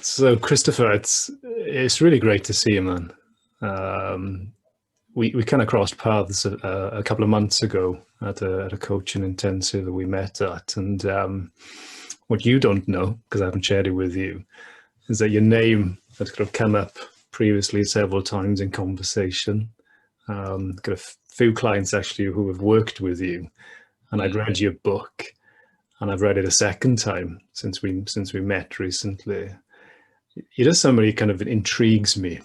So, Christopher, it's really great to see you, man. Um, we kind of crossed paths a couple of months ago at a coaching intensive that we met at, and what you don't know, because I haven't shared it with you, is that your name has kind of come up previously several times in conversation. Got a few clients actually who have worked with you, and I'd Mm. read your book, and I've read it a second time since we met recently. You're just somebody who kind of intrigues me.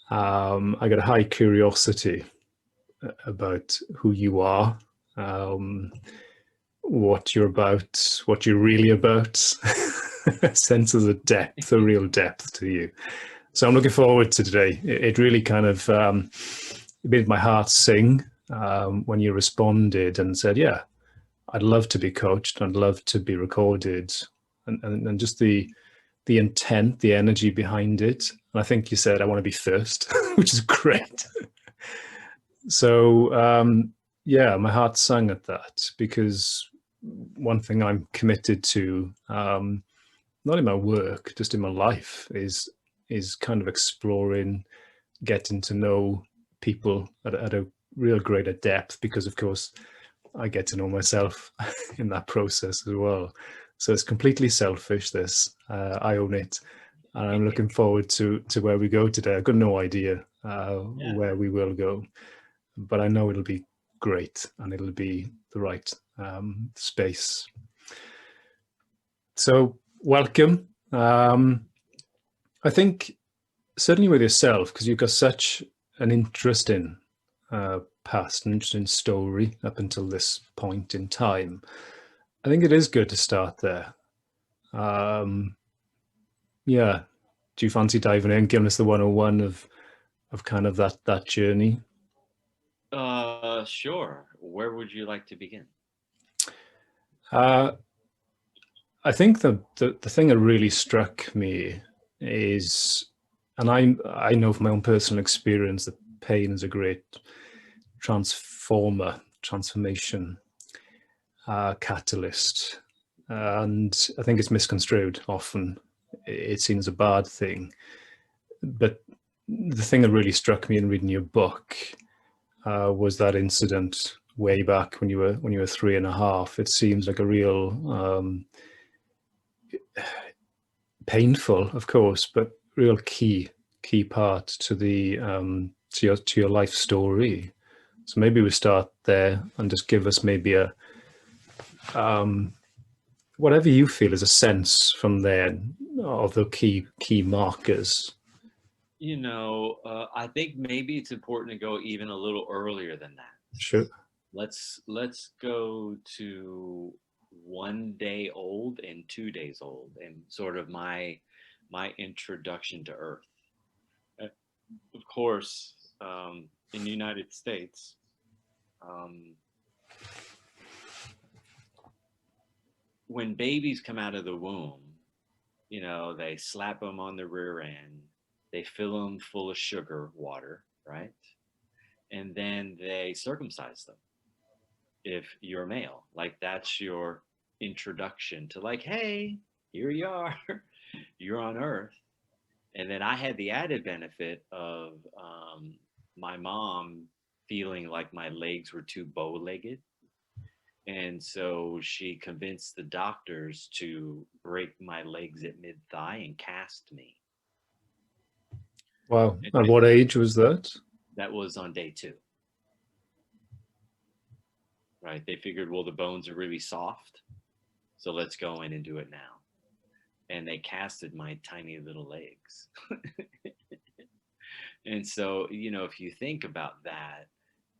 I got a high curiosity about who you are, um, what you're about, what you're really about. Sense of the depth, a real depth to you. So I'm looking forward to today. It really kind of made my heart sing when you responded and said, "Yeah, I'd love to be coached. I'd love to be recorded," and just the intent, the energy behind it. And I think you said, "I want to be first," which is great. So yeah, my heart sang at that because one thing I'm committed to, not in my work, just in my life, is kind of exploring, getting to know people at a real greater depth. Because of course, I get to know myself in that process as well. So it's completely selfish. This I own it, and I'm looking forward to where we go today. I've got no idea Yeah. where we will go, but I know it'll be great and it'll be the right space. So, welcome. I think certainly with yourself, because you've got such an interesting past, an interesting story up until this point in time. I think it is good to start there. Um, yeah. Do you fancy diving in, giving us the 101 of kind of that journey? Sure. Where would you like to begin? Uh, I think the thing that really struck me is, and I know from my own personal experience that pain is a great transformation catalyst, and I think it's misconstrued often. It's seen as a bad thing, but the thing that really struck me in reading your book was that incident way back when you were 3.5. It seems like a real painful, of course, but real key part to the to your life story. So maybe we start there and just give us maybe a whatever you feel is a sense from there of the key markers. I think maybe it's important to go even a little earlier than that. Sure. Let's go to 1 day old and 2 days old, and sort of my introduction to Earth. Uh, Of course, in the United States, um, when babies come out of the womb, they slap them on the rear end, they fill them full of sugar water, right? And then they circumcise them if you're male. Like that's your introduction to, like, hey, here you are, you're on Earth. And then I had the added benefit of my mom feeling like my legs were too bow-legged. And so she convinced the doctors to break my legs at mid thigh and cast me. Wow. And At what age was that? that was on day 2, right? They figured, well, the bones are really soft, so let's go in and do it now. And they casted my tiny little legs. And so, if you think about that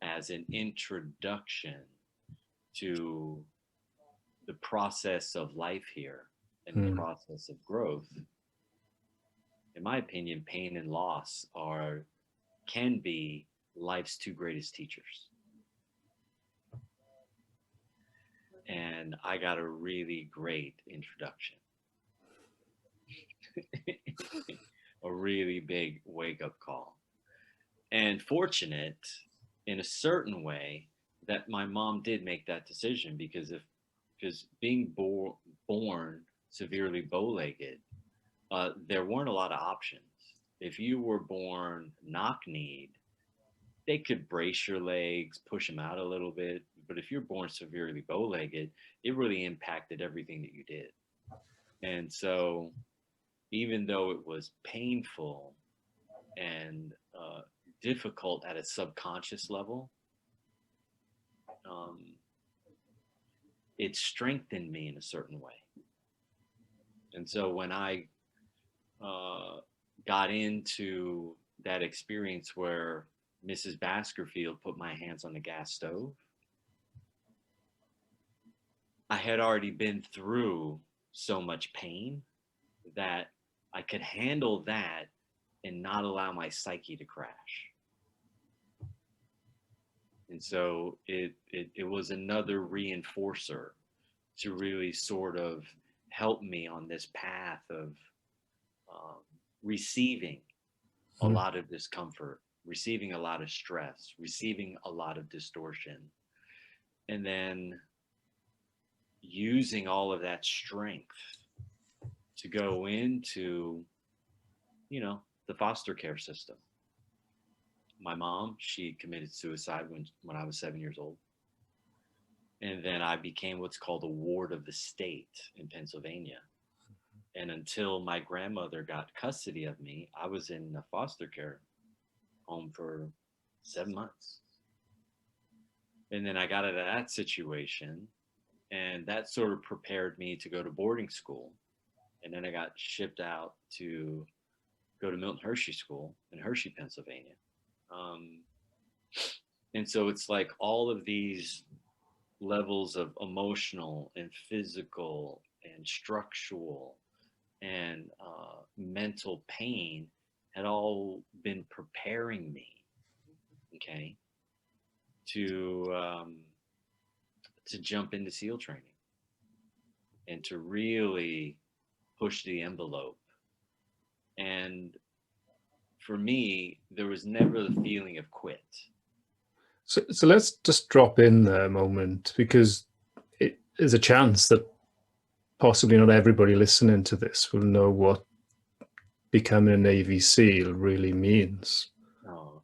as an introduction to the process of life here and the Hmm. process of growth, in my opinion, pain and loss can be life's two greatest teachers. And I got a really great introduction, a really big wake up call. And fortunate in a certain way that my mom did make that decision, because being born severely bow legged there weren't a lot of options. If you were born knock-kneed, they could brace your legs, push them out a little bit. But if you're born severely bow-legged, it really impacted everything that you did. And so, even though it was painful and difficult at a subconscious level, um, it strengthened me in a certain way. And so, when I uh, got into that experience where Mrs. Baskerville put my hands on the gas stove, I had already been through so much pain that I could handle that and not allow my psyche to crash. And so it was another reinforcer to really sort of help me on this path of um, receiving a Mm. lot of discomfort, receiving a lot of stress, receiving a lot of distortion, and then using all of that strength to go into, the foster care system. My mom, she committed suicide when I was 7 years old. And then I became what's called a ward of the state in Pennsylvania. And until my grandmother got custody of me, I was in a foster care home for 7 months. And then I got out of that situation, and that sort of prepared me to go to boarding school. And then I got shipped out to go to Milton Hershey School in Hershey, Pennsylvania. Um, and so it's like all of these levels of emotional and physical and structural and mental pain had all been preparing me, okay, to jump into SEAL training and to really push the envelope. And for me, there was never the feeling of quit. So let's just drop in there a moment, because it is a chance that possibly not everybody listening to this will know what becoming a Navy SEAL really means. Oh,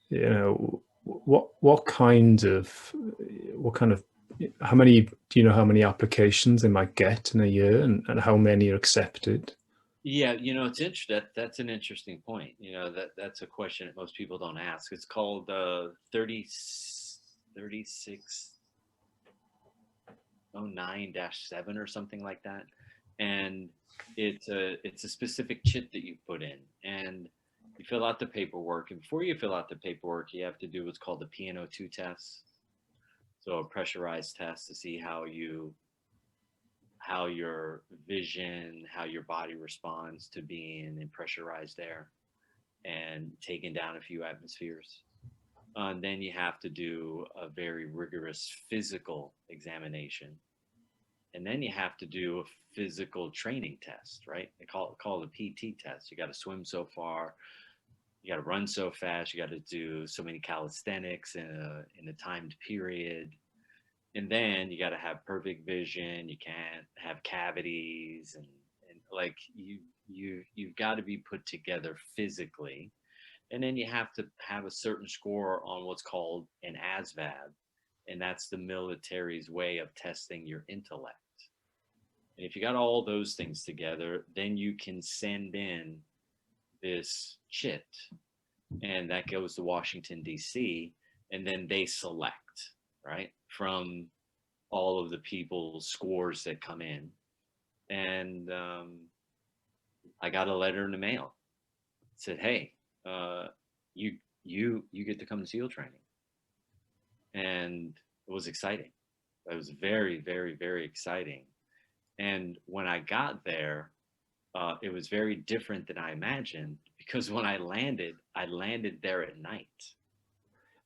You know, what kind of how many do you know how many applications they might get in a year, and how many are accepted? yeah, it's interesting. That's an interesting point. That's a question that most people don't ask. It's called 3609-7 or something like that, and it's a specific chit that you put in, and you fill out the paperwork. And before you fill out the paperwork, you have to do what's called the PNO2 test, so a pressurized test to see how your vision, how your body responds to being in pressurized air and taking down a few atmospheres. And then you have to do a very rigorous physical examination. And then you have to do a physical training test, right? They call it a PT test. You got to swim so far, you got to run so fast, you got to do so many calisthenics in a timed period, and then you got to have perfect vision. You can't have cavities, and like you've got to be put together physically. And then you have to have a certain score on what's called an ASVAB, and that's the military's way of testing your intellect. And if you got all those things together, then you can send in this chit, and that goes to Washington D.C., and then they select, right, from all of the people's scores that come in. And I got a letter in the mail. It said, "Hey, uh, you get to come to SEAL training," and it was exciting. It was very, very, very exciting. And when I got there, it was very different than I imagined, because when I landed there at night.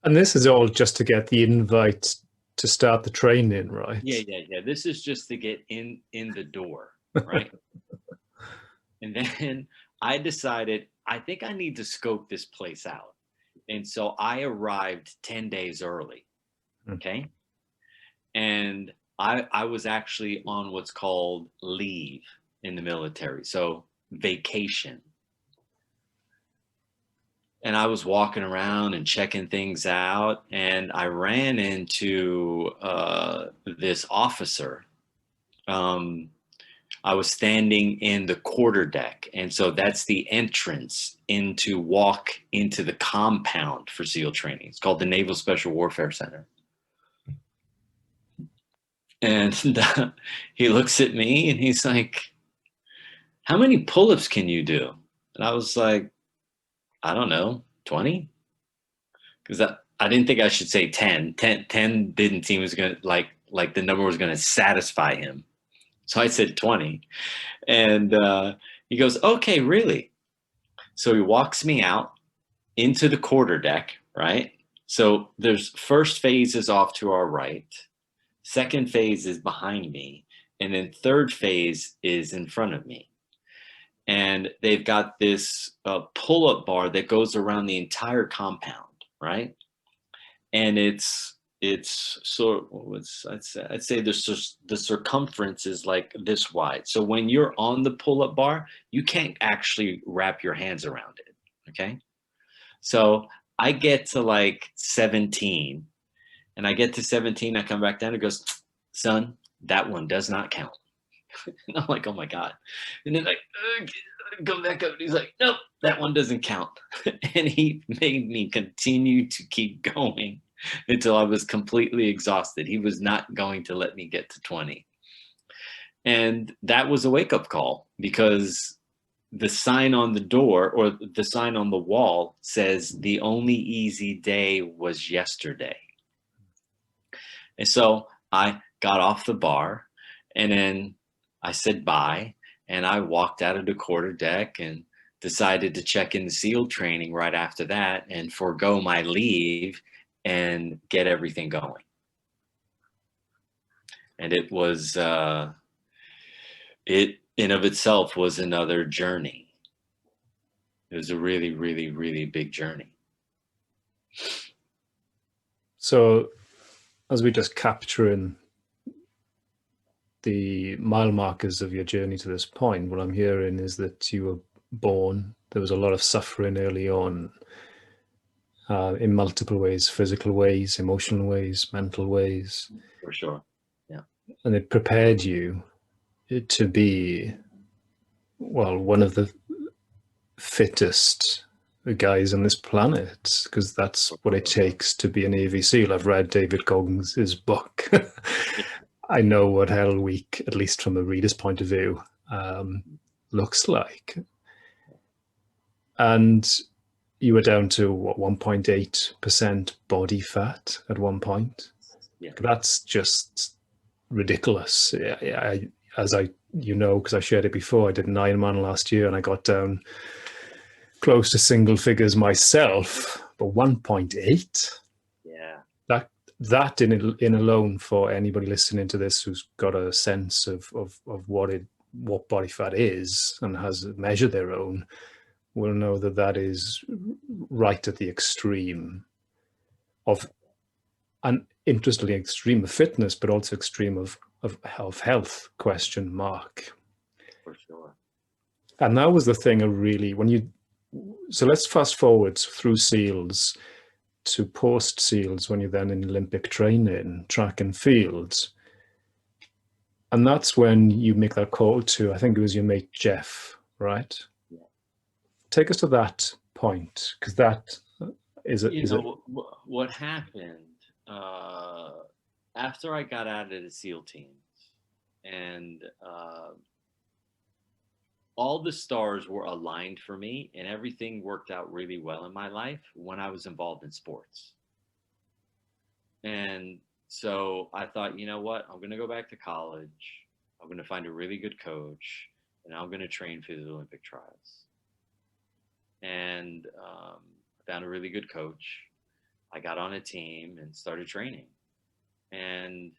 And this is all just to get the invite to start the training, Yeah, right? yeah, yeah. This is just to get in the door, right? And then I decided I think I need to scope this place out. And so I arrived 10 days early. Mm. Okay. And I was actually on what's called leave in the military. So vacation. And I was walking around and checking things out, and I ran into this officer. Um, I was standing in the quarter deck, and so that's the entrance into walk into the compound for SEAL training. It's called the Naval Special Warfare Center. And he looks at me and he's like, "How many pull-ups can you do?" And I was like, "I don't know, 20?" Because I didn't think I should say 10. 10 didn't seem as gonna like the number was gonna satisfy him. So I said 20. And he goes, "Okay, really?" So he walks me out into the quarter deck, right? So there's first phase is off to our right, second phase is behind me, and then third phase is in front of me. And they've got this pull-up bar that goes around the entire compound, right? And it's sort of what's I'd say the circumference is like this wide. So when you're on the pull-up bar, you can't actually wrap your hands around it. Okay. So I get to like 17, and I get to 17, I come back down, it goes, "Son, that one does not count." And I'm like, "Oh my God." And then like, come back up. And he's like, "Nope, that one doesn't count." And he made me continue to keep going until I was completely exhausted. He was not going to let me get to 20. And that was a wake up call, because the sign on the door or the sign on the wall says the only easy day was yesterday. And so I got off the bar, and then I said bye, and I walked out of the quarter deck and decided to check in the SEAL training right after that and forego my leave and get everything going. And it was, it in of itself was another journey. It was a really, really, really big journey. So, as we just capturing the mile markers of your journey to this point, what I'm hearing is that you were born, there was a lot of suffering early on, in multiple ways, physical ways, emotional ways, mental ways. For sure. Yeah. And it prepared you to be, well, one of the fittest guys on this planet, because that's what it takes to be a Navy SEAL. I've read David Goggins' book. I know what Hell Week, at least from a reader's point of view, looks like. And you were down to what, 1.8% body fat at one point. Yeah. That's just ridiculous. Because I shared it before, I did an Ironman last year and I got down close to single figures myself, but 1.8. Yeah. That in alone, for anybody listening to this who's got a sense of what body fat is and has measured their own, will know that is right at the extreme of, an interestingly extreme of fitness, but also extreme of health, question mark. For sure. And that was the thing so let's fast forward through SEALs to post SEALs, when you're then in Olympic training, track and field. And that's when you make that call to, I think it was your mate Jeff, right? Yeah. Take us to that point, because that is what happened after I got out of the SEAL teams, and all the stars were aligned for me, and everything worked out really well in my life when I was involved in sports. And so I thought, you know what? I'm going to go back to college. I'm going to find a really good coach, and I'm going to train for the Olympic trials. And I found a really good coach. I got on a team and started training. And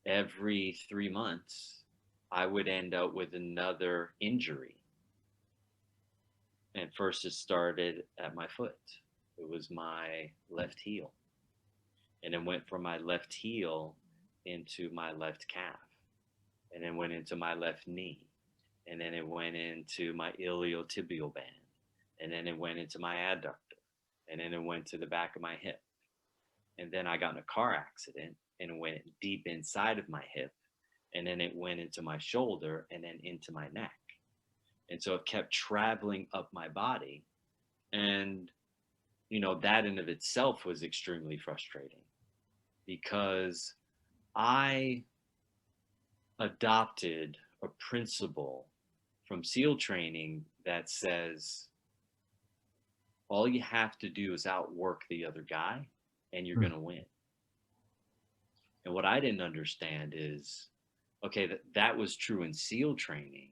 every 3 months, I would end up with another injury. And first it started at my foot. It was my left heel. And it went from my left heel into my left calf. And then went into my left knee. and then it went into my iliotibial band, and then it went into my adductor, and then it went to the back of my hip. And then I got in a car accident and it went deep inside of my hip, and then it went into my shoulder and then into my neck. And so it kept traveling up my body. And, that in of itself was extremely frustrating because I adopted a principle from SEAL training that says all you have to do is outwork the other guy and you're going to win. And what I didn't understand is, okay, that was true in SEAL training,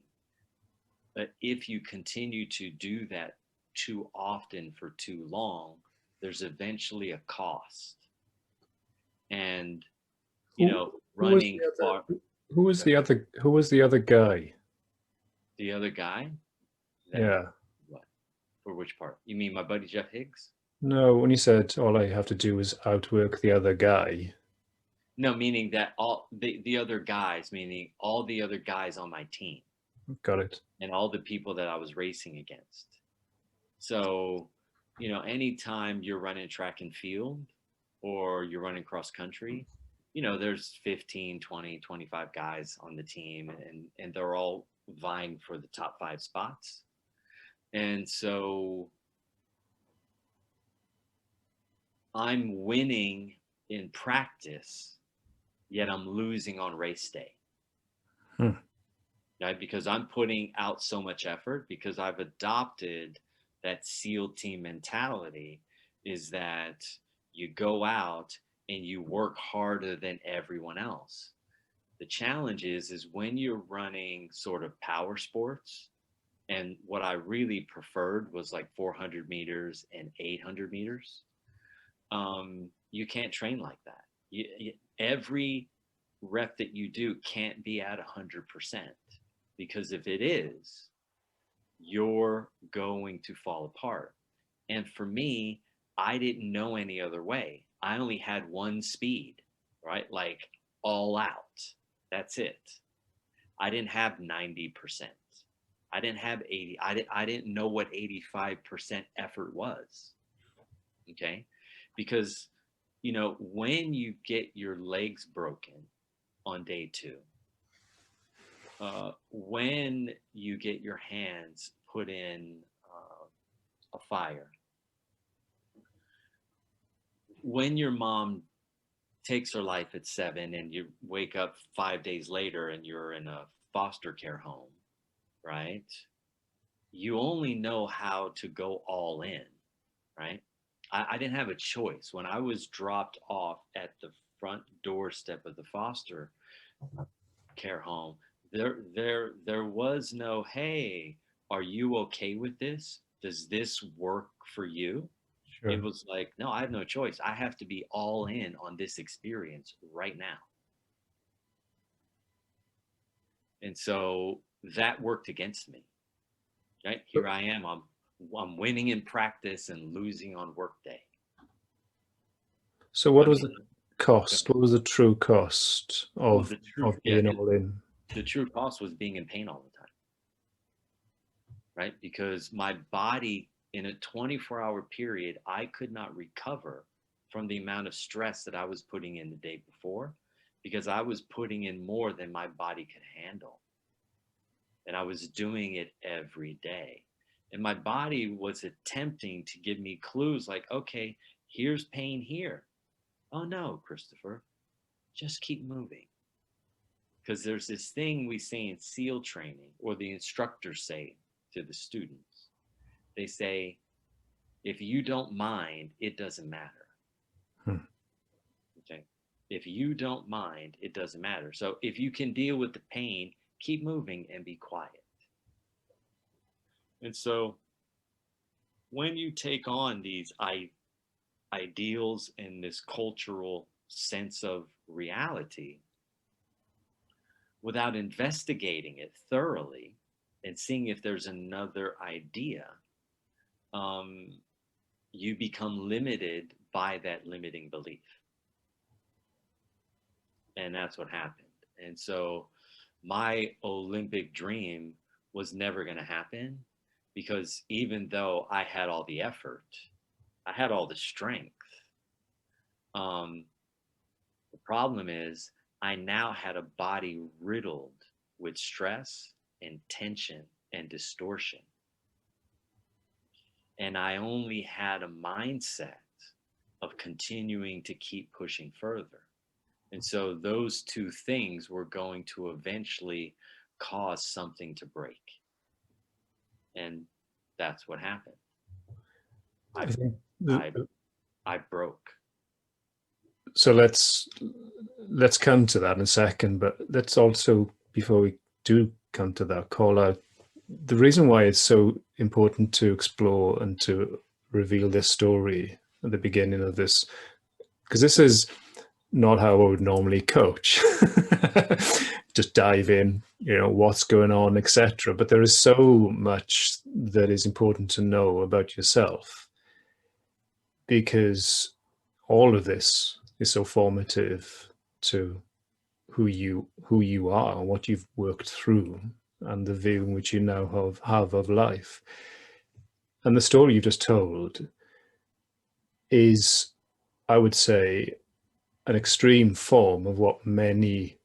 but if you continue to do that too often for too long, there's eventually a cost. And, Who, who was running the far, other? Who was the other guy? the other guy, that, Yeah. what, for which part? You mean my buddy Jeff Higgs? No, when you said all I have to do is outwork the other guy. No, meaning that all the other guys, meaning all the other guys on my team Got it. and all the people that I was racing against. So, anytime you're running track and field or you're running cross country, there's 15, 20, 25 guys on the team, and they're all vying for the top 5 spots. And so I'm winning in practice, yet I'm losing on race day. Hmm. Right? Because I'm putting out so much effort because I've adopted that SEAL team mentality is that you go out and you work harder than everyone else. The challenge is when you're running sort of power sports, and what I really preferred was like 400 meters and 800 meters. You can't train like that. Every rep that you do can't be at 100% because if it is, you're going to fall apart. And for me, I didn't know any other way. I only had one speed, right? Like all out. That's it. I didn't have 90%. I didn't have 80. I didn't know what 85% effort was. Okay. Because, when you get your legs broken on day 2, when you get your hands put in a fire, when your mom takes her life at 7 and you wake up 5 days later and you're in a foster care home, right? You only know how to go all in, right? I didn't have a choice. When I was dropped off at the front doorstep of the foster care home, there was no, hey, are you okay with this? Does this work for you? It Sure. was like, no, I have no choice. I have to be all in on this experience right now. And so that worked against me. Right? Here I am. I'm winning in practice and losing on work day. So what I was mean, the cost? What was the true cost well, of being all in? the true cost was being in pain all the time, right? Because my body in a 24-hour period, I could not recover from the amount of stress that I was putting in the day before because I was putting in more than my body could handle. And I was doing it every day. And my body was attempting to give me clues like, okay, here's pain here. Oh no, Christopher, just keep moving. Because there's this thing we say in SEAL training, or the instructors say to the students. They say, if you don't mind, it doesn't matter. Hmm. Okay. If you don't mind, it doesn't matter. So if you can deal with the pain, keep moving and be quiet. And so when you take on these ideals and this cultural sense of reality without investigating it thoroughly and seeing if there's another idea, um, you become limited by that limiting belief. And that's what happened. And so my Olympic dream was never going to happen, because even though I had all the effort, I had all the strength. Um, the problem is, I now had a body riddled with stress and tension and distortion. And I only had a mindset of continuing to keep pushing further. And so those two things were going to eventually cause something to break. And that's what happened. I I think I I broke. so. Let's come to that in a second, but let's also, before we do come to that, call out the reason why it's so important to explore and to reveal this story at the beginning of this, because this is not how I would normally coach. Just dive in, what's going on, etc. But there is so much that is important to know about yourself, because all of this is so formative to who you are and what you've worked through and the view in which you now have of life. And the story you just told is, I would say, an extreme form of what many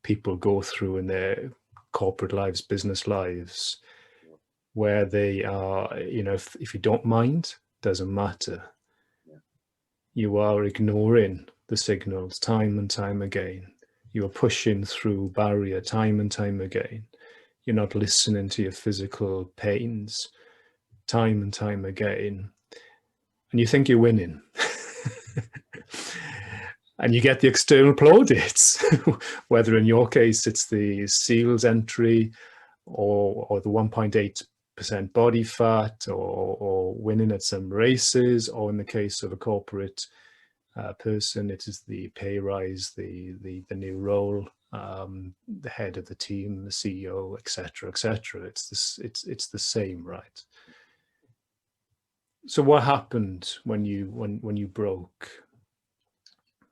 people go through in their corporate lives, business lives, Yeah, where they are, if you don't mind, doesn't matter. yeah, You are ignoring the signals time and time again. You are pushing through barrier time and time again. You're not listening to your physical pains time and time again. And you think you're winning. And you get the external plaudits, whether in your case it's the SEALs entry or the 1.8% body fat, or winning at some races, or in the case of a corporate person, it is the pay rise, the new role, the head of the team, the CEO, etc., etc. It's the same, right? So what happened when you broke?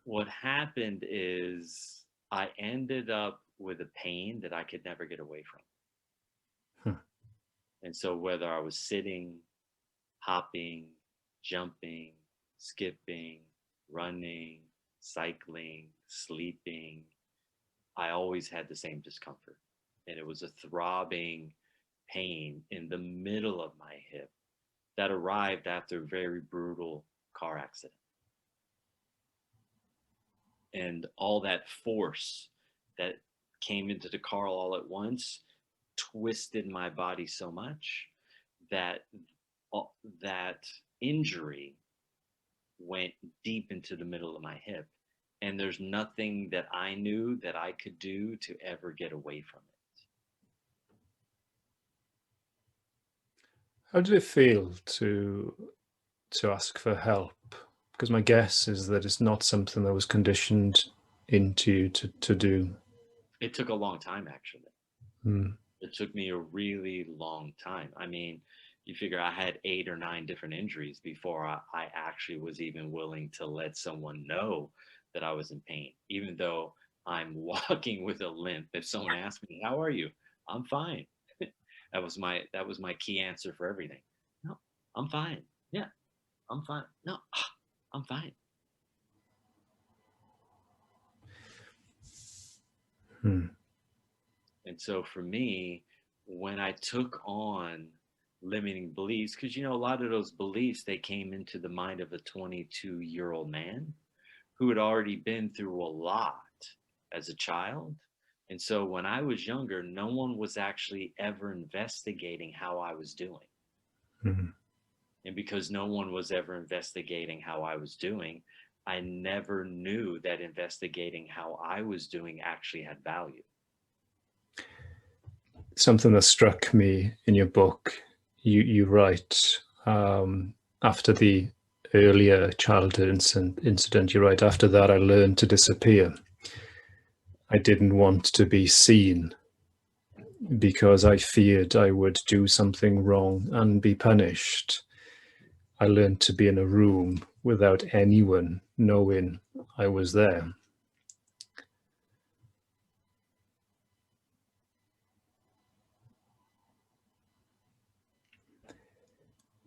what happened is I ended up with a pain that I could never get away from. Hmm. And so whether I was sitting, hopping, jumping, skipping, running, cycling, sleeping, I always had the same discomfort. And it was a throbbing pain in the middle of my hip that arrived after a very brutal car accident. And all that force that came into the car all at once twisted my body so much that that injury went deep into the middle of my hip, and there's nothing that I knew that I could do to ever get away from it. How did it feel to ask for help? Because my guess is that it's not something that was conditioned into you to do. It took a long time, actually. Mm. It took me a really long time. I mean, you figure I had 8 or 9 different injuries before I actually was even willing to let someone know that I was in pain, even though I'm walking with a limp. If someone asked me, "How are you?" I'm fine. That was my key answer for everything. No, I'm fine. Yeah, I'm fine. No, I'm fine. Mm. And so for me, when I took on limiting beliefs, because a lot of those beliefs, they came into the mind of a 22-year-old man who had already been through a lot as a child. And so when I was younger, no one was actually ever investigating how I was doing. Mm. And because no one was ever investigating how I was doing, I never knew that investigating how I was doing actually had value. Something that struck me in your book, you write, after the earlier childhood incident, you write, after that I learned to disappear. I didn't want to be seen because I feared I would do something wrong and be punished. I learned to be in a room without anyone knowing I was there.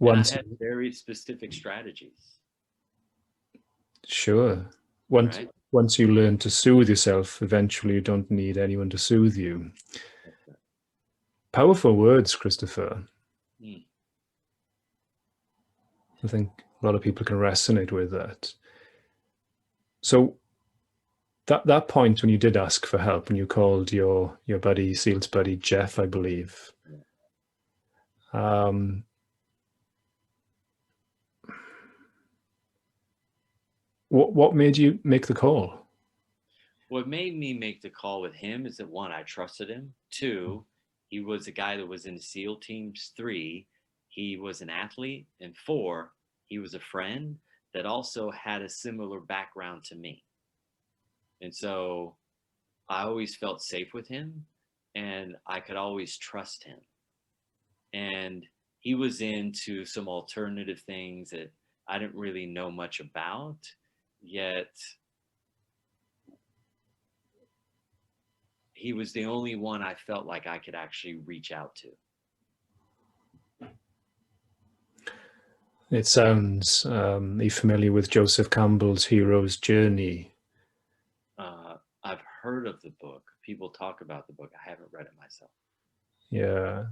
And I Once, had very specific strategies, sure. Once right? once you learn to soothe yourself, eventually you don't need anyone to soothe you. That's right. Powerful words, Christopher. Mm. I think a lot of people can resonate with that. So that point when you did ask for help, when you called your buddy, Seals buddy Jeff, I believe, Yeah. um, what made you make the call? What made me make the call with him is that one, I trusted him. Two, he was a guy that was in SEAL teams. Three, he was an athlete. And four, he was a friend that also had a similar background to me. And so I always felt safe with him and I could always trust him. And he was into some alternative things that I didn't really know much about, yet he was the only one I felt like I could actually reach out to. It sounds, are you familiar with Joseph Campbell's Hero's Journey? I've heard of the book. People talk about the book. I haven't read it myself. Yeah.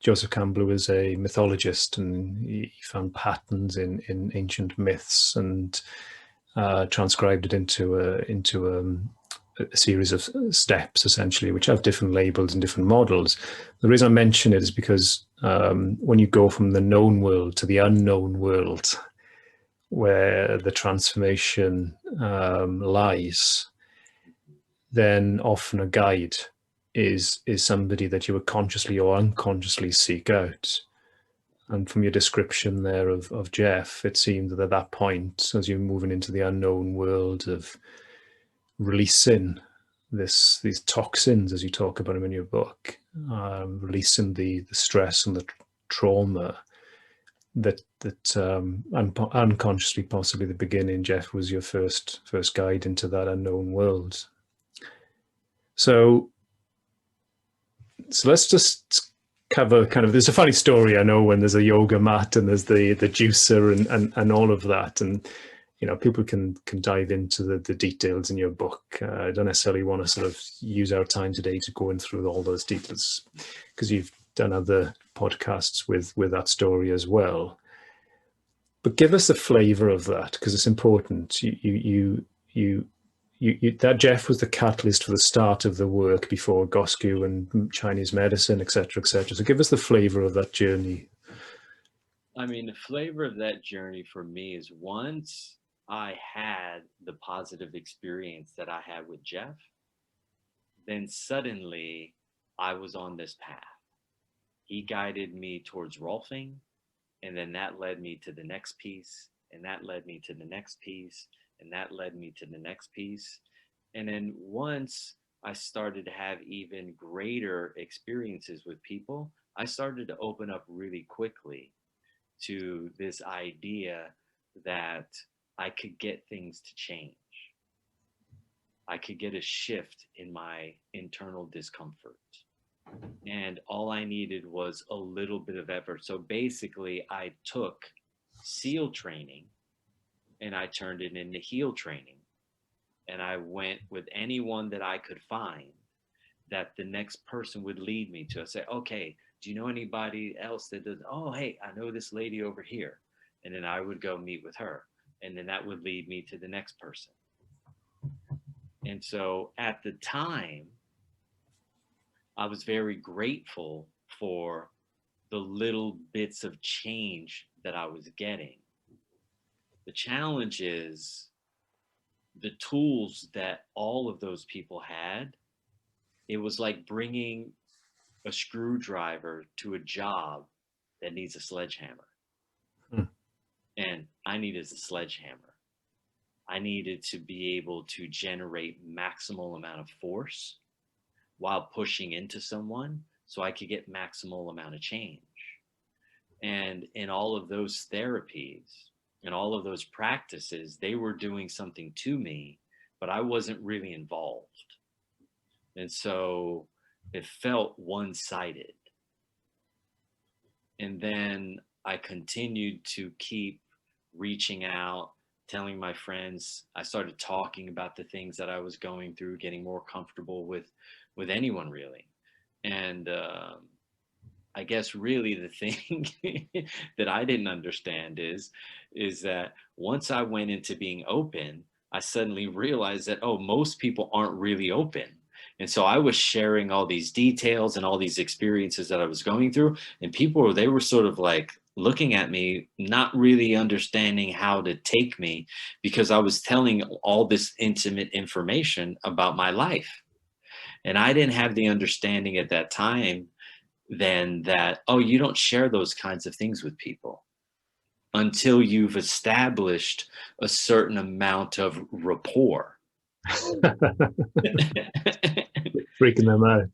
Joseph Campbell was a mythologist, and he found patterns in ancient myths and transcribed it into a series of steps, essentially, which have different labels and different models. The reason I mention it is because when you go from the known world to the unknown world, where the transformation lies, then often a guide is somebody that you would consciously or unconsciously seek out. And from your description there of Jeff, it seemed that at that point, as you're moving into the unknown world of releasing these toxins, as you talk about them in your book, releasing the stress and the trauma, that unconsciously, possibly the beginning, Jeff was your first guide into that unknown world. So let's just cover kind of, there's a funny story, I know, when there's a yoga mat and there's the juicer and all of that, and people can dive into the details in your book. I don't necessarily want to sort of use our time today to go in through all those details, because you've done other podcasts with that story as well. But give us the flavor of that, because it's important. That Jeff was the catalyst for the start of the work before Goscu and Chinese medicine, etc., etc. So give us the flavor of that journey. I mean, the flavor of that journey for me is once I had the positive experience that I had with Jeff, then suddenly I was on this path. He guided me towards Rolfing, and then that led me to the next piece, and that led me to the next piece, and that led me to the next piece. And then once I started to have even greater experiences with people, I started to open up really quickly to this idea that I could get things to change. I could get a shift in my internal discomfort. And all I needed was a little bit of effort. So basically, I took SEAL training and I turned it into HEAL training. And I went with anyone that I could find that the next person would lead me to. I say, okay, do you know anybody else that does? Oh, hey, I know this lady over here. And then I would go meet with her. And then that would lead me to the next person. And so at the time, I was very grateful for the little bits of change that I was getting. The challenge is the tools that all of those people had. It was like bringing a screwdriver to a job that needs a sledgehammer. Hmm. And I needed a sledgehammer. I needed to be able to generate maximal amount of force while pushing into someone so I could get maximal amount of change. And in all of those therapies and all of those practices, they were doing something to me, but I wasn't really involved. And so it felt one sided. And then I continued to keep reaching out, telling my friends. I started talking about the things that I was going through, getting more comfortable with anyone really. And I guess really the thing that I didn't understand is that once I went into being open, I suddenly realized that, oh, most people aren't really open. And so I was sharing all these details and all these experiences that I was going through, and they were sort of like looking at me, not really understanding how to take me, because I was telling all this intimate information about my life. And I didn't have the understanding at that time then that, oh, you don't share those kinds of things with people until you've established a certain amount of rapport. Freaking them out.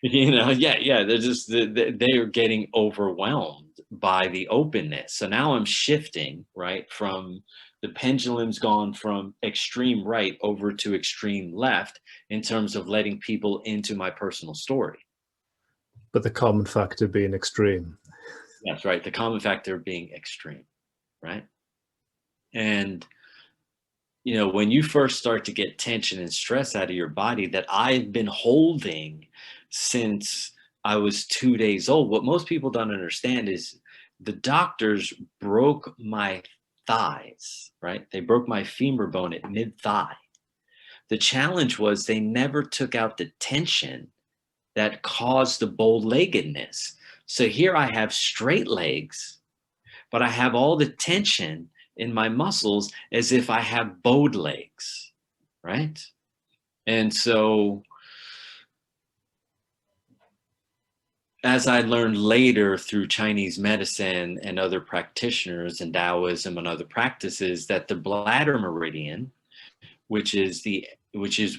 Yeah, they're just they are getting overwhelmed by the openness. So now I'm shifting, right, from the pendulum's gone from extreme right over to extreme left in terms of letting people into my personal story. But the common factor being extreme. That's right. The common factor being extreme, right? And when you first start to get tension and stress out of your body that I've been holding since I was 2 days old, what most people don't understand is the doctors broke my thighs, right? They broke my femur bone at mid thigh. The challenge was they never took out the tension that caused the bow leggedness. So here I have straight legs, but I have all the tension in my muscles as if I have bowed legs, right? And so as I learned later through Chinese medicine and other practitioners and Taoism and other practices, that the bladder meridian, which is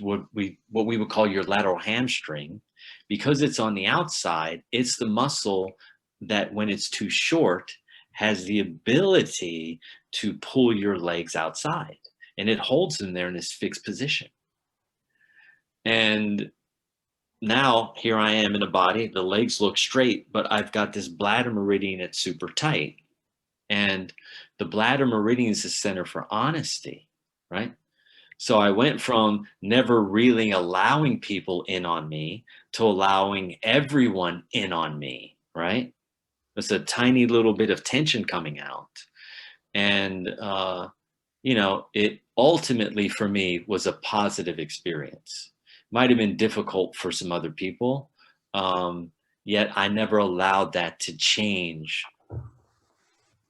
what we would call your lateral hamstring, because it's on the outside, it's the muscle that when it's too short has the ability to pull your legs outside, and it holds them there in this fixed position. And now here I am in a body, the legs look straight, but I've got this bladder meridian that's super tight. And the bladder meridian is the center for honesty, right? So I went from never really allowing people in on me to allowing everyone in on me, right? It's a tiny little bit of tension coming out. And, it ultimately for me was a positive experience. Might have been difficult for some other people, yet I never allowed that to change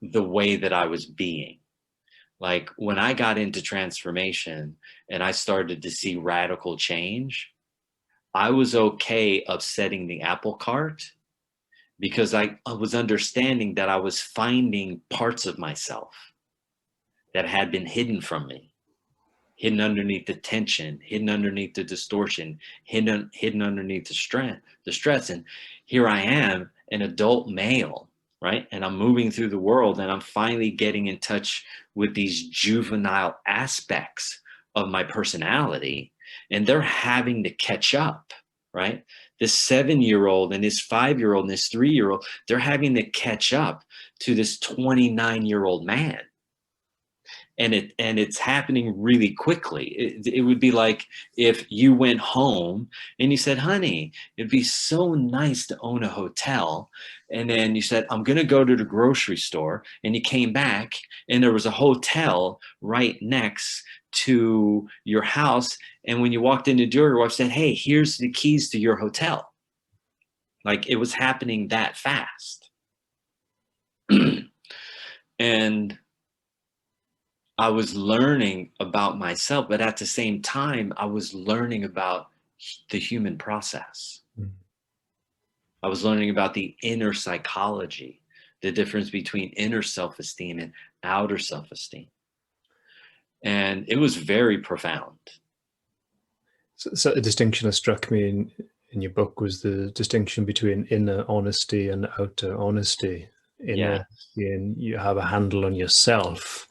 the way that I was being. Like when I got into transformation and I started to see radical change, I was okay upsetting the apple cart because I was understanding that I was finding parts of myself that had been hidden from me, hidden underneath the tension, hidden underneath the distortion, hidden underneath the stress. And here I am, an adult male, right? And I'm moving through the world and I'm finally getting in touch with these juvenile aspects of my personality, and they're having to catch up, right? This 7-year-old and this 5-year-old and this 3-year-old, they're having to catch up to this 29-year-old man. And it's happening really quickly. It would be like if you went home and you said, honey, it'd be so nice to own a hotel. And then you said, I'm going to go to the grocery store. And you came back and there was a hotel right next to your house. And when you walked in the door, your wife said, hey, here's the keys to your hotel. Like it was happening that fast. And I was learning about myself, but at the same time, I was learning about the human process. Mm. I was learning about the inner psychology, the difference between inner self-esteem and outer self-esteem. And it was very profound. So a distinction that struck me in your book was the distinction between inner honesty and outer honesty. Inner being you have a handle on yourself,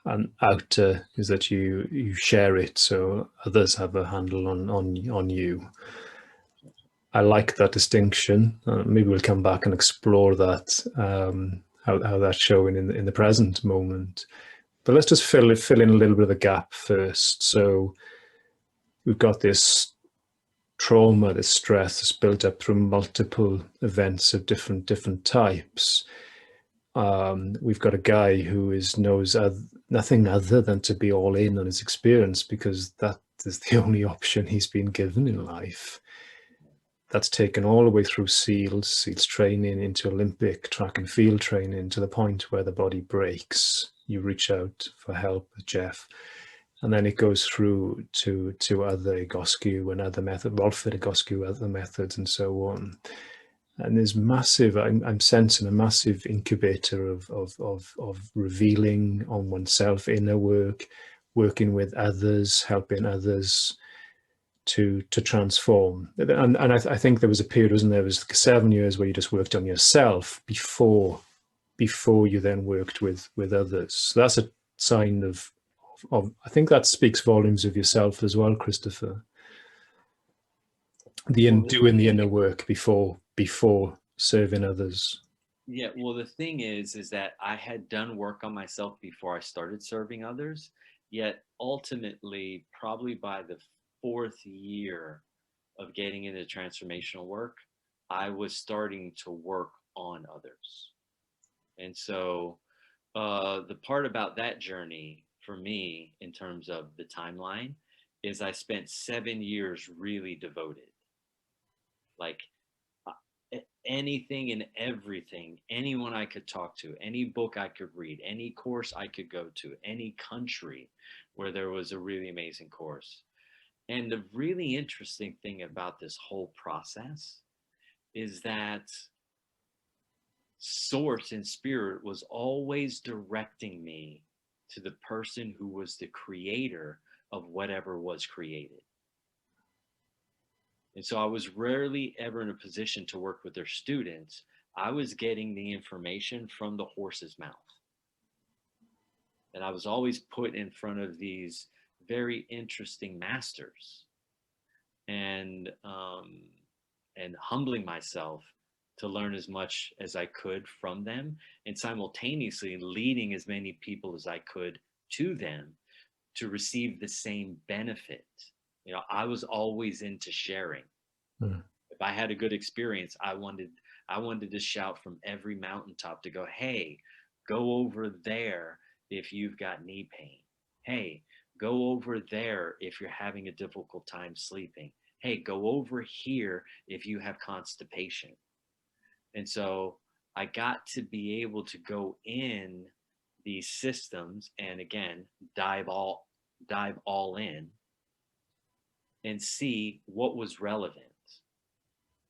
and outer is that you share it so others have a handle on you. I like that distinction. Maybe we'll come back and explore that, how that's showing in the present moment. But let's just fill in a little bit of the gap first. So we've got this trauma, this stress that's built up through multiple events of different types. We've got a guy who knows nothing other than to be all in on his experience, because that is the only option he's been given in life. That's taken all the way through SEALs training, into Olympic track and field training, to the point where the body breaks. You reach out for help, Jeff. And then it goes through to other Egoscue and other methods, Rolford Egoscue, other methods, and so on. And there's massive, I'm sensing a massive incubator of revealing on oneself, inner work, working with others, helping others to transform. And I think there was a period, wasn't there? It was 7 years where you just worked on yourself before you then worked with others. So that's a sign of I think that speaks volumes of yourself as well, Christopher. Doing the inner work before serving others. Yeah, well, the thing is that I had done work on myself before I started serving others, yet ultimately, probably by the fourth year of getting into transformational work, I was starting to work on others. And so the part about that journey for me, in terms of the timeline, is I spent 7 years really devoted. Like anything and everything, anyone I could talk to, any book I could read, any course I could go to, any country where there was a really amazing course. And the really interesting thing about this whole process is that source and spirit was always directing me to the person who was the creator of whatever was created. And so I was rarely ever in a position to work with their students. I was getting the information from the horse's mouth. And I was always put in front of these very interesting masters, and and humbling myself to learn as much as I could from them, and simultaneously leading as many people as I could to them to receive the same benefit. You know, I was always into sharing. Mm. If I had a good experience, I wanted to shout from every mountaintop to go, hey, go over there if you've got knee pain. Hey, go over there if you're having a difficult time sleeping. Hey, go over here if you have constipation. And so I got to be able to go in these systems and again dive all in and see what was relevant.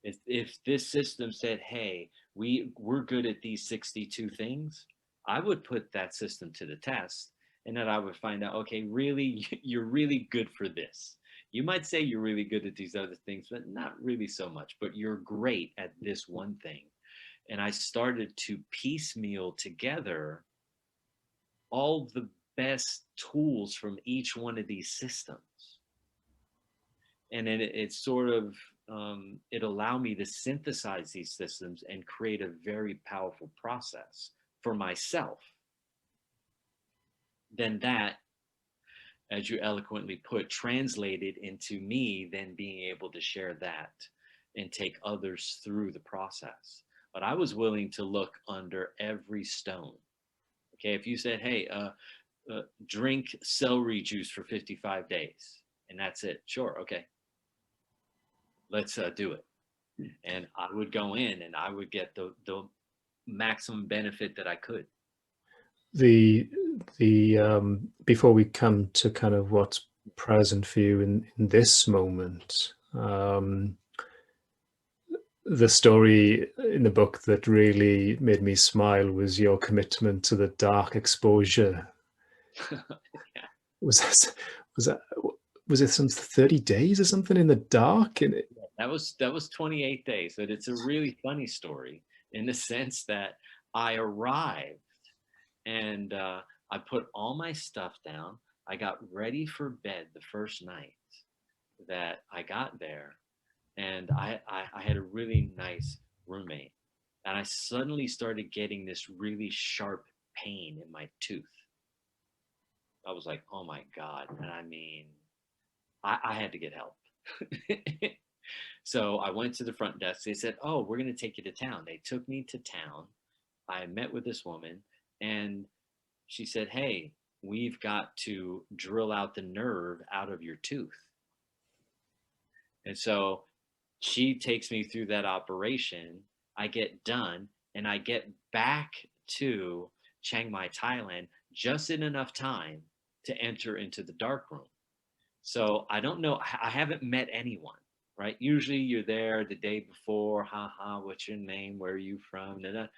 If this system said, hey, we're good at these 62 things, I would put that system to the test, and then I would find out, okay, really, you're really good for this. You might say you're really good at these other things, but not really so much, but you're great at this one thing. And I started to piecemeal together all the best tools from each one of these systems. And it sort of it allowed me to synthesize these systems and create a very powerful process for myself. Then that, as you eloquently put, translated into me then being able to share that and take others through the process. But I was willing to look under every stone. Okay, if you said, hey, drink celery juice for 55 days and that's it, sure, okay, let's do it. And I would go in and I would get the maximum benefit that I could. The before we come to kind of what's present for you in this moment, the story in the book that really made me smile was your commitment to the dark exposure. Yeah. Was that was it some 30 days or something in the dark? And That was 28 days, but it's a really funny story in the sense that I arrived and I put all my stuff down. I got ready for bed the first night that I got there, and I had a really nice roommate, and I suddenly started getting this really sharp pain in my tooth. I was like, oh my God. And I mean, I had to get help. So I went to the front desk. They said, oh, we're going to take you to town. They took me to town. I met with this woman, and she said, hey, we've got to drill out the nerve out of your tooth. And so she takes me through that operation. I get done, and I get back to Chiang Mai, Thailand, just in enough time to enter into the dark room. So I don't know. I haven't met anyone, right? Usually you're there the day before. Ha, what's your name? Where are you from? And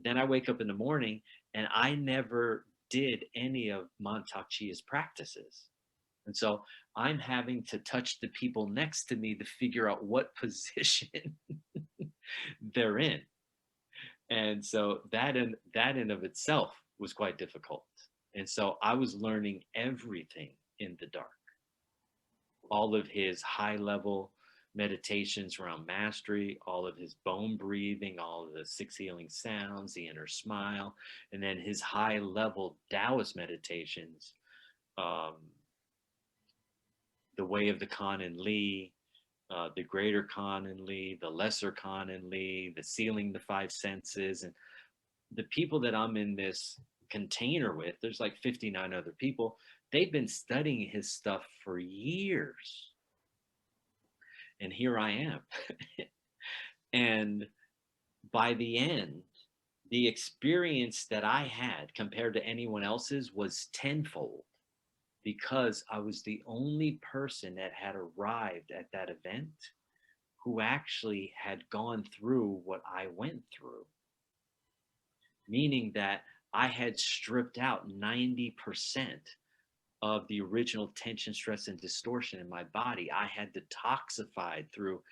then I wake up in the morning, and I never did any of Mantak Chia's practices. And so I'm having to touch the people next to me to figure out what position they're in. And so that in of itself was quite difficult. And so I was learning everything in the dark. All of his high level meditations around mastery, all of his bone breathing, all of the six healing sounds, the inner smile, and then his high level Taoist meditations, um, the way of the Kan and Lee, the greater Kan and Lee, the lesser Kan and Lee, the sealing the five senses. And the people that I'm in this container with, there's like 59 other people, they've been studying his stuff for years. And here I am. And by the end, the experience that I had compared to anyone else's was tenfold, because I was the only person that had arrived at that event who actually had gone through what I went through, meaning that I had stripped out 90% of the original tension, stress, and distortion in my body. I had detoxified through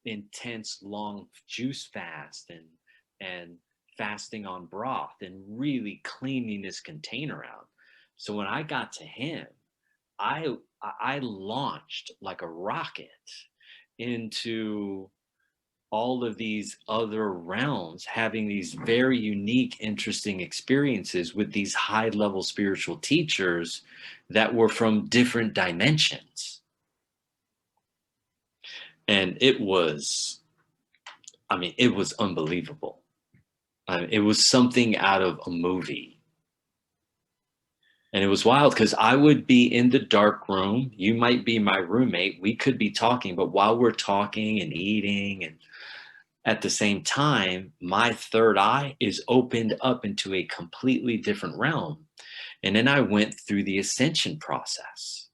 intense long juice fast and fasting on broth and really cleaning this container out. So when I got to him, I launched like a rocket into all of these other realms, having these very unique, interesting experiences with these high level spiritual teachers that were from different dimensions. And it was, I mean, it was unbelievable. It was something out of a movie. And it was wild because I would be in the dark room. You might be my roommate. We could be talking, but while we're talking and eating, and at the same time, my third eye is opened up into a completely different realm. And then I went through the ascension process.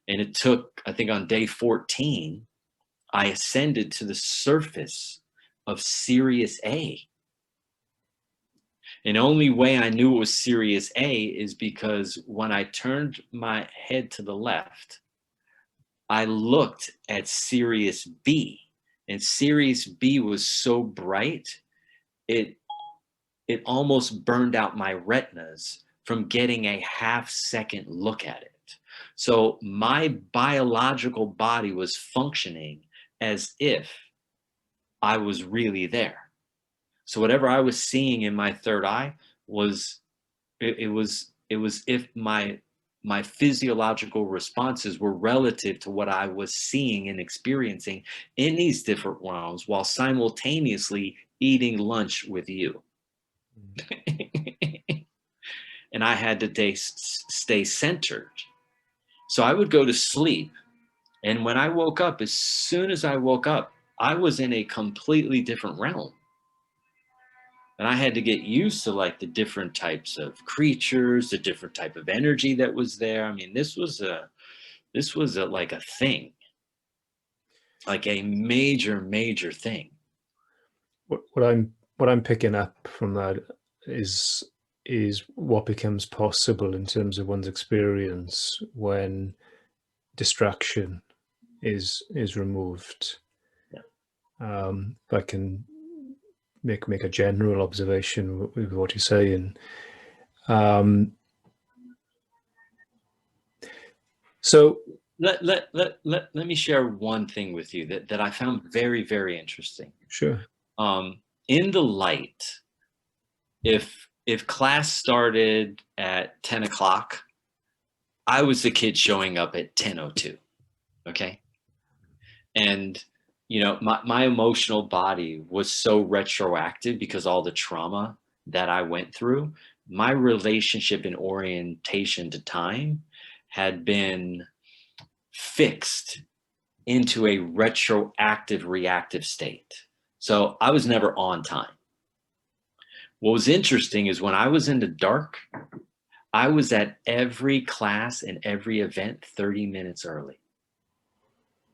And it took, I think on day 14, I ascended to the surface of Sirius A. And the only way I knew it was Sirius A is because when I turned my head to the left, I looked at Sirius B. And Sirius B was so bright, it almost burned out my retinas from getting a half-second look at it. So my biological body was functioning as if I was really there. So whatever I was seeing in my third eye was it was if my physiological responses were relative to what I was seeing and experiencing in these different realms while simultaneously eating lunch with you. And I had to stay centered. So I would go to sleep. And when I woke up, as soon as I woke up, I was in a completely different realm. And I had to get used to like the different types of creatures, the different type of energy that was there. I mean, this was like a thing, like a major thing. What I'm picking up from that is what becomes possible in terms of one's experience when distraction is removed. Yeah. If I can make a general observation with what you're saying. So Let me share one thing with you that I found very, very interesting. Sure. In the light, if class started at 10 o'clock, I was the kid showing up at 10:02. Okay. And my emotional body was so retroactive because all the trauma that I went through. My relationship and orientation to time had been fixed into a retroactive reactive state. So I was never on time. What was interesting is when I was in the dark, I was at every class and every event 30 minutes early.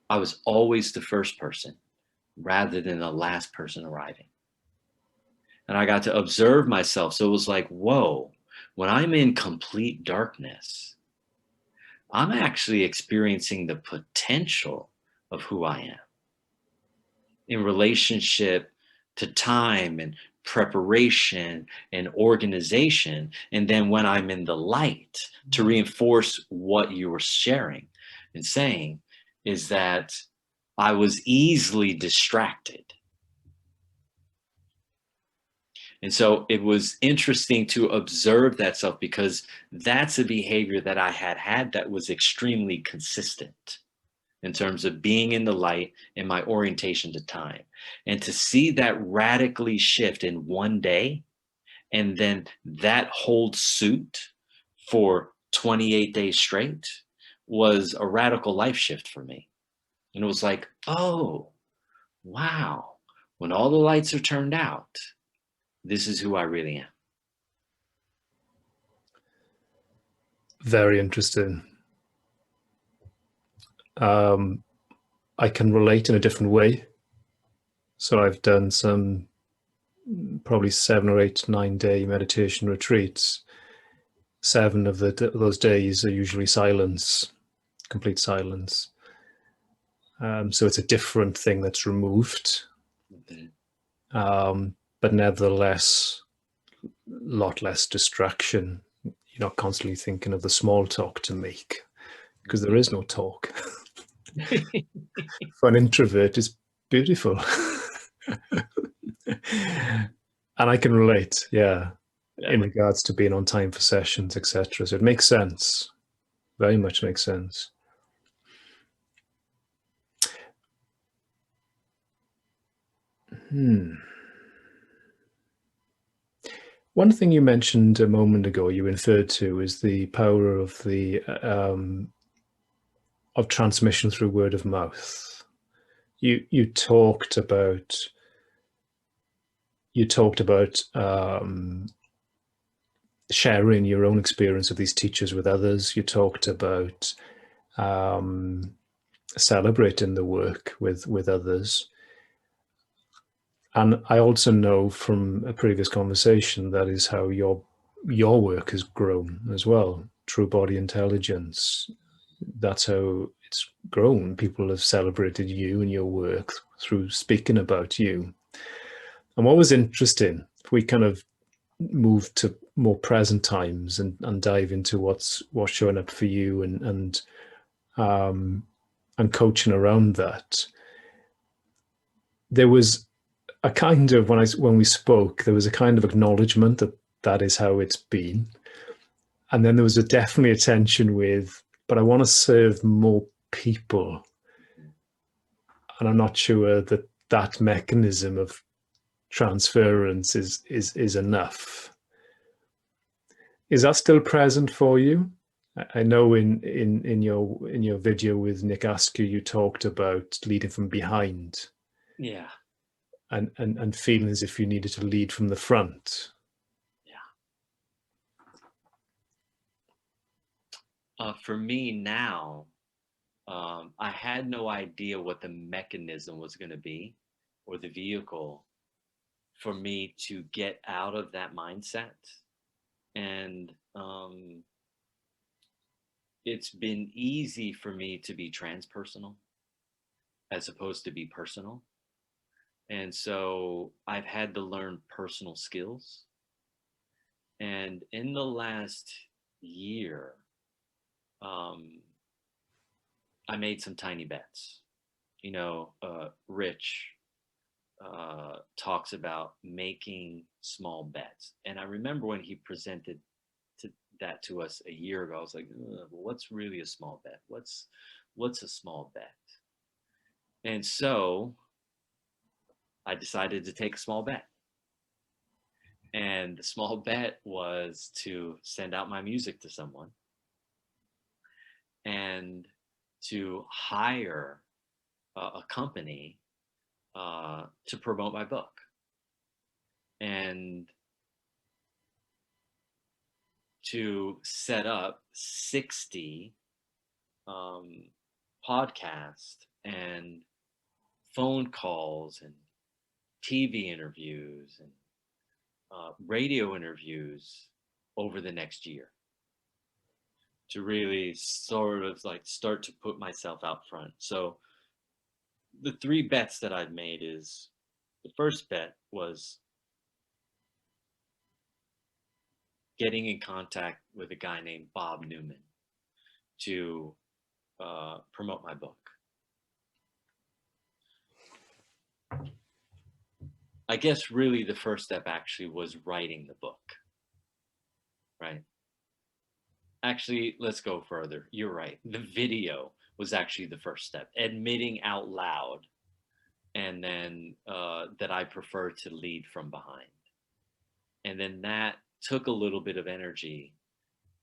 I was always the first person rather than the last person arriving. And I got to observe myself. So it was like, whoa, when I'm in complete darkness, I'm actually experiencing the potential of who I am in relationship to time and preparation and organization. And then when I'm in the light, to reinforce what you were sharing and saying, is that I was easily distracted. And so it was interesting to observe that self because that's a behavior that I had that was extremely consistent in terms of being in the light and my orientation to time. And to see that radically shift in one day and then that hold suit for 28 days straight was a radical life shift for me. And it was like, oh, wow, when all the lights are turned out, this is who I really am. Very interesting. I can relate in a different way. So I've done some probably 7 or 8, 9 day meditation retreats. 7 of those days are usually silence, complete silence. So it's a different thing that's removed, but nevertheless, a lot less distraction. You're not constantly thinking of the small talk to make because there is no talk. For an introvert, it's beautiful. And I can relate, yeah, in regards to being on time for sessions, etc. So it makes sense. Very much makes sense. One thing you mentioned a moment ago, you inferred to, is the power of the of transmission through word of mouth. You talked about sharing your own experience of these teachers with others. You talked about celebrating the work with others. And I also know from a previous conversation that is how your work has grown as well. True body intelligence. That's how it's grown. People have celebrated you and your work through speaking about you. And what was interesting, if we kind of move to more present times and dive into what's showing up for you and coaching around that, there was a kind of when we spoke, there was a kind of acknowledgement that that is how it's been, and then there was definitely a tension with, but I want to serve more people, and I'm not sure that that mechanism of transference is enough. Is that still present for you? I know in your video with Nick Askew, you talked about leading from behind. Yeah. And feeling as if you needed to lead from the front. Yeah. For me now, I had no idea what the mechanism was going to be or the vehicle for me to get out of that mindset. And it's been easy for me to be transpersonal as opposed to be personal. And so I've had to learn personal skills. And in the last year, I made some tiny bets. Rich talks about making small bets. And I remember when he presented that to us a year ago, I was like, what's really a small bet? What's a small bet? And so I decided to take a small bet. And the small bet was to send out my music to someone and to hire a company to promote my book. And to set up 60 podcasts and phone calls and TV interviews and radio interviews over the next year, to really sort of like start to put myself out front. So the 3 bets that I've made is, the first bet was getting in contact with a guy named Bob Newman to promote my book. I guess really the first step actually was writing the book, right? Actually, let's go further. You're right. The video was actually the first step, admitting out loud, and then that I prefer to lead from behind. And then that took a little bit of energy,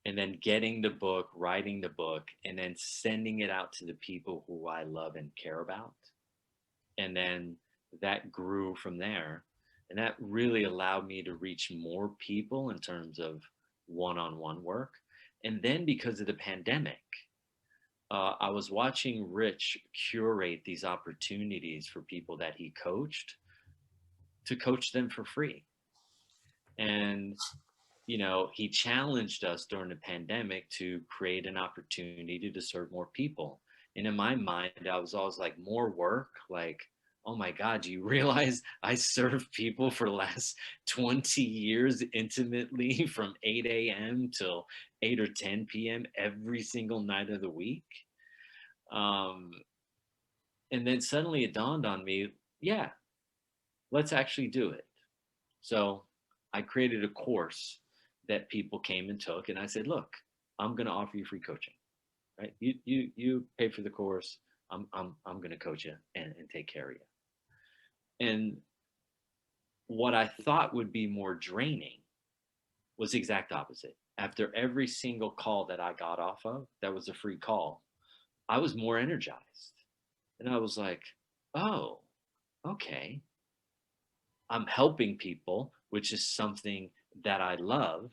and then getting the book, writing the book, and then sending it out to the people who I love and care about. And then that grew from there. And that really allowed me to reach more people in terms of one-on-one work. And then because of the pandemic, I was watching Rich curate these opportunities for people that he coached, to coach them for free. And he challenged us during the pandemic to create an opportunity to serve more people. And in my mind, I was always like, more work? Like, oh my God, do you realize I served people for the last 20 years intimately from 8 a.m. till 8 or 10 p.m. every single night of the week? And then suddenly it dawned on me, yeah, let's actually do it. So I created a course that people came and took, and I said, look, I'm going to offer you free coaching, right? You pay for the course. I'm going to coach you and take care of you. And what I thought would be more draining was the exact opposite. After every single call that I got off of, that was a free call, I was more energized. And I was like, oh, okay. I'm helping people, which is something that I love,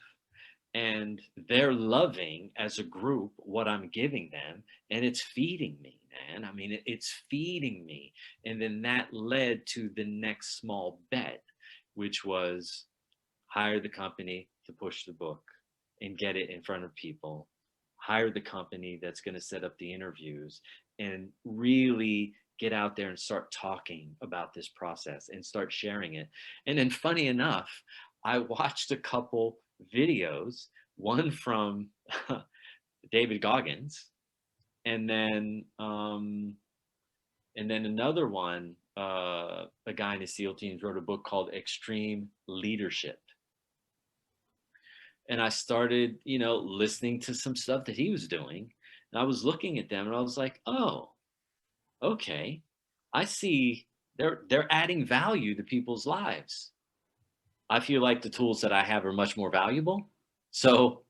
and they're loving as a group what I'm giving them, and it's feeding me, man. I mean, it's feeding me. And then that led to the next small bet, which was hire the company to push the book and get it in front of people, hire the company that's going to set up the interviews, and really get out there and start talking about this process and start sharing it. And then funny enough, I watched a couple videos, one from David Goggins, and then another one, a guy in the SEAL teams wrote a book called Extreme Leadership. And I started, listening to some stuff that he was doing. And I was looking at them and I was like, oh, okay. I see they're adding value to people's lives. I feel like the tools that I have are much more valuable. So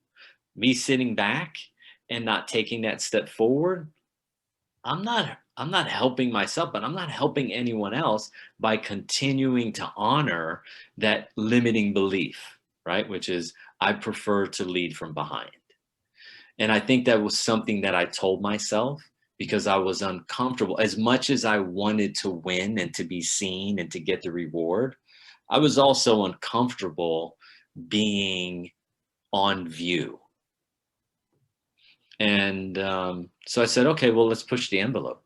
me sitting back and not taking that step forward, I'm not helping myself, but I'm not helping anyone else by continuing to honor that limiting belief, right? Which is, I prefer to lead from behind. And I think that was something that I told myself because I was uncomfortable. As much as I wanted to win and to be seen and to get the reward, I was also uncomfortable being on view. And so I said, okay, well, let's push the envelope.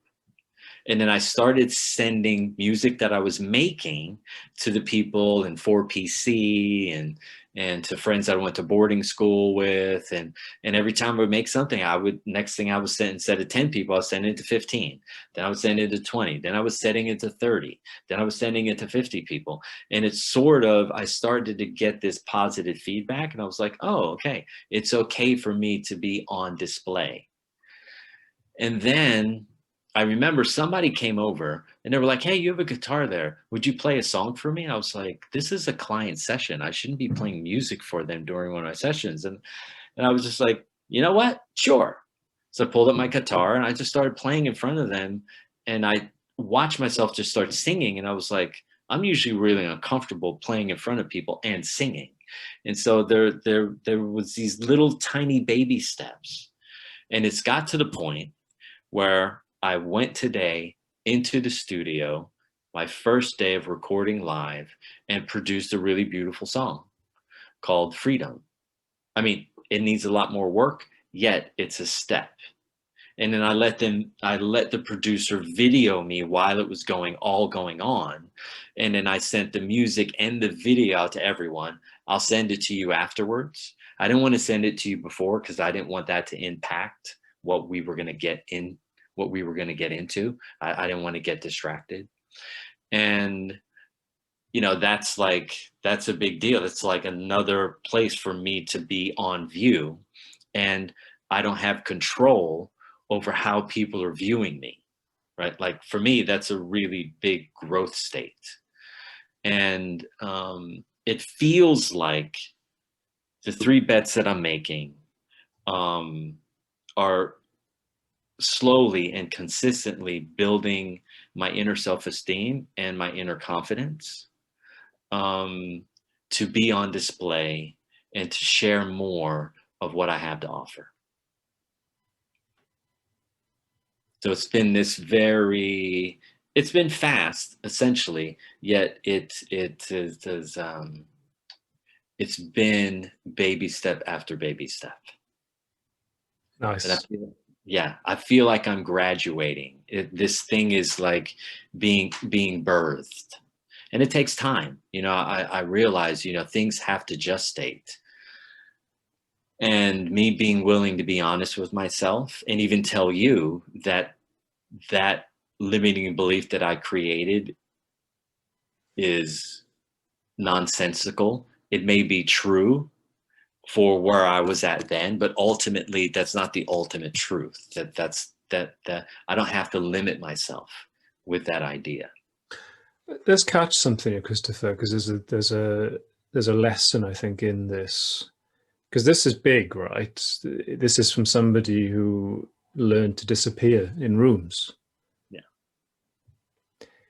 And then I started sending music that I was making to the people in 4PC and to friends that I went to boarding school with. And every time I would make something, next thing I was sending, instead of 10 people, I was sending it to 15. Then I was sending it to 20. Then I was sending it to 30. Then I was sending it to 50 people. And it's sort of, I started to get this positive feedback, and I was like, oh, okay, it's okay for me to be on display. And then I remember somebody came over and they were like, hey, you have a guitar there. Would you play a song for me? I was like, this is a client session. I shouldn't be playing music for them during one of my sessions. And I was just like, you know what? Sure. So I pulled up my guitar and I just started playing in front of them. And I watched myself just start singing. And I was like, I'm usually really uncomfortable playing in front of people and singing. And so there was these little tiny baby steps. And it's got to the point where I went today into the studio, my first day of recording live, and produced a really beautiful song called Freedom. I mean, it needs a lot more work, yet it's a step. And then I let the producer video me while it was going on. And then I sent the music and the video out to everyone. I'll send it to you afterwards. I didn't want to send it to you before because I didn't want that to impact what we were going to get into. I didn't want to get distracted. And that's a big deal. It's like another place for me to be on view, and I don't have control over how people are viewing me, right? Like for me, that's a really big growth state. And it feels like the 3 bets that I'm making are slowly and consistently building my inner self-esteem and my inner confidence, to be on display and to share more of what I have to offer. So it's been it's been fast, essentially, yet it's been baby step after baby step. Nice. I feel like I'm graduating. This thing is like being birthed, and it takes time. I realize, things have to gestate. And me being willing to be honest with myself and even tell you that limiting belief that I created is nonsensical. It may be true for where I was at then, but ultimately that's not the ultimate truth. That I don't have to limit myself with that idea. Let's catch something here, Christopher, because there's a lesson, I think, in this, because this is big, right? This is from somebody who learned to disappear in rooms. Yeah.